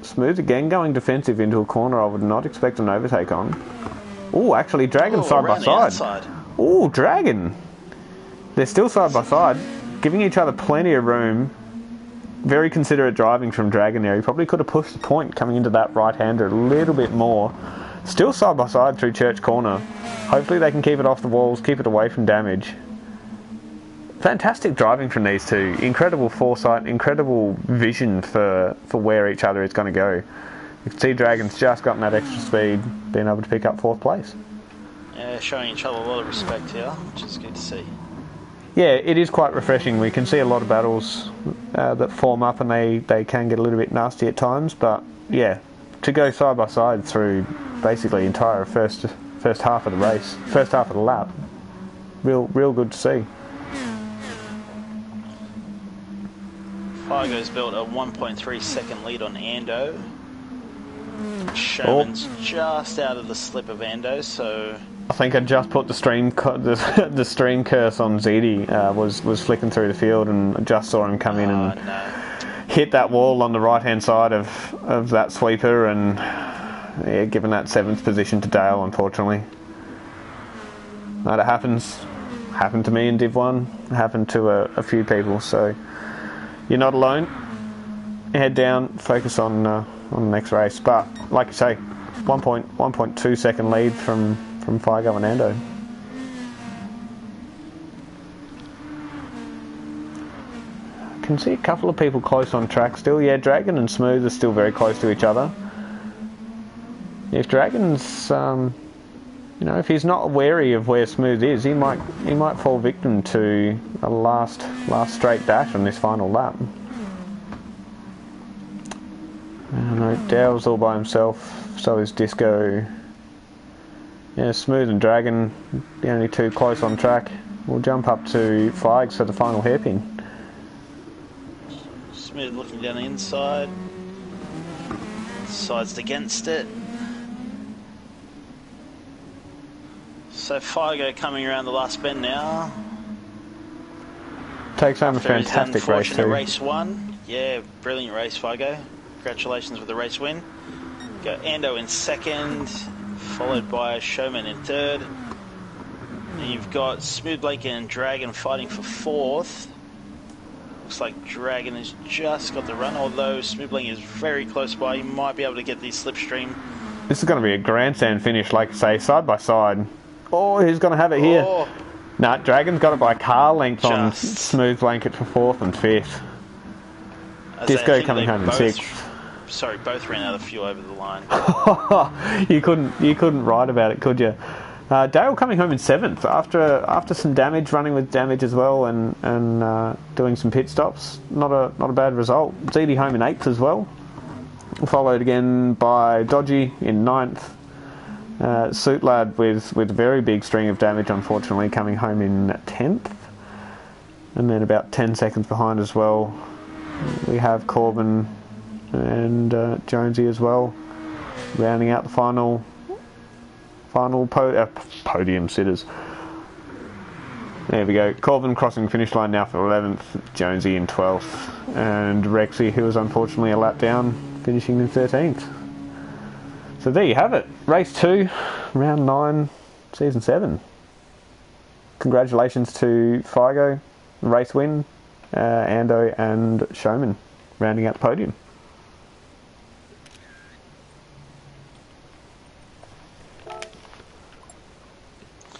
Smooth again going defensive into a corner I would not expect an overtake on. Oh, actually Dragon side by side. Oh, Dragon. They're still side by side, giving each other plenty of room. Very considerate driving from Dragon there. He probably could have pushed the point coming into that right-hander a little bit more. Still side by side through Church Corner. Hopefully they can keep it off the walls, keep it away from damage. Fantastic driving from these two. Incredible foresight, incredible vision for where each other is going to go. You can see Dragon's just gotten that extra speed, being able to pick up 4th place. Yeah, showing each other a lot of respect here, which is good to see. Yeah, it is quite refreshing. We can see a lot of battles that form up and they can get a little bit nasty at times, but yeah, to go side by side through basically the entire first half of the race, first half of the lap, real good to see. Figo's built a 1.3 second lead on Ando. Showman's just out of the slip of Ando, so I think I just put the stream curse on ZD. Was flicking through the field and just saw him come in and hit that wall on the right hand side of that sweeper, and yeah, given that 7th position to Dale, unfortunately. That happens. Happened to me in Div 1. Happened to a few people. So you're not alone. Head down. Focus on the next race. But like you say, 1.2 second lead from Figo and Ando. Can see a couple of people close on track still. Yeah, Dragon and Smooth are still very close to each other. If Dragon's, if he's not wary of where Smooth is, he might fall victim to a last straight dash on this final lap. Dale's all by himself. So is Disco. Yeah, Smooth and Dragon, the only two close on track. We'll jump up to Figs for the final hairpin. Smooth looking down the inside. Sides against it. So Figo coming around the last bend now. Takes home a fantastic race too. Race 1. Yeah, brilliant race, Figo. Congratulations with the race win. Go Ando in 2nd, followed by Showman in 3rd. And you've got Smooth Blake and Dragon fighting for 4th. Looks like Dragon has just got the run, although Smooth Blake is very close by. He might be able to get the slipstream. This is going to be a grandstand finish, like you say, side by side. Oh, he's going to have it here. Oh. Nah, Dragon's got it by car length on Smooth Blanket for 4th and 5th. Disco coming home in 6th. Sorry, both ran out of fuel over the line. You couldn't write about it, could you? Dale coming home in 7th after some damage, running with damage as well, and doing some pit stops. Not a bad result. ZD home in 8th as well. Followed again by Dodgy in 9th. Suit Lad with a very big string of damage, unfortunately, coming home in 10th. And then about 10 seconds behind as well, we have Corbin and Jonesy as well, rounding out the final podium sitters. There we go. Corbin crossing the finish line now for 11th, Jonesy in 12th, and Rexy, who was unfortunately a lap down, finishing in 13th. So there you have it. Race 2, round 9, season 7. Congratulations to Figo, race win, Ando and Showman rounding out the podium.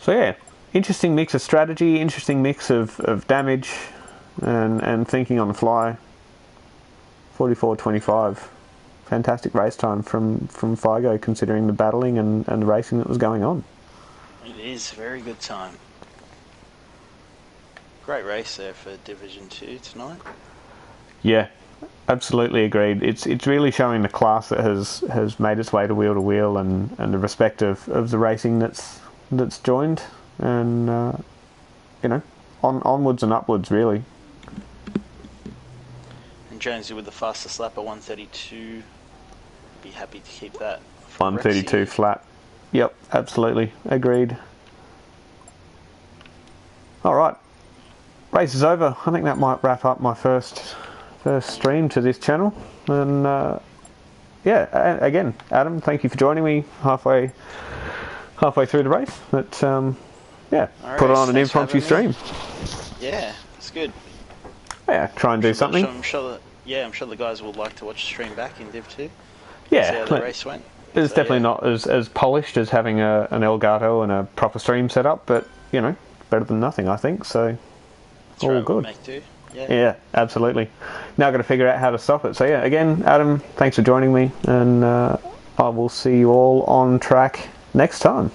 So yeah, interesting mix of strategy, interesting mix of damage and thinking on the fly. 44.25. Fantastic race time from Figo, considering the battling and the racing that was going on. It is very good time. Great race there for Division 2 tonight. Yeah, absolutely agreed. It's really showing the class that has made its way to wheel and the respect of the racing that's joined, and onwards and upwards really. And Jonesy with the fastest lap at 1:32. Be happy to keep that. 1:32 Rexy. flat. Yep, absolutely agreed. All right, race is over. I think that might wrap up my first stream to this channel. And yeah, again, Adam, thank you for joining me halfway through the race. But yeah, All put right, on an thanks for impromptu having me. stream. Yeah, it's good. Yeah, try and do something. I'm sure the guys will like to watch the stream back in Div 2. Yeah, See how the race went. it's So, definitely yeah. not as polished as having an Elgato and a proper stream setup, but better than nothing, I think. So That's all right, good. we'll make do. Yeah. Yeah, absolutely. Now I've got to figure out how to stop it. So yeah, again, Adam, thanks for joining me, and I will see you all on track next time.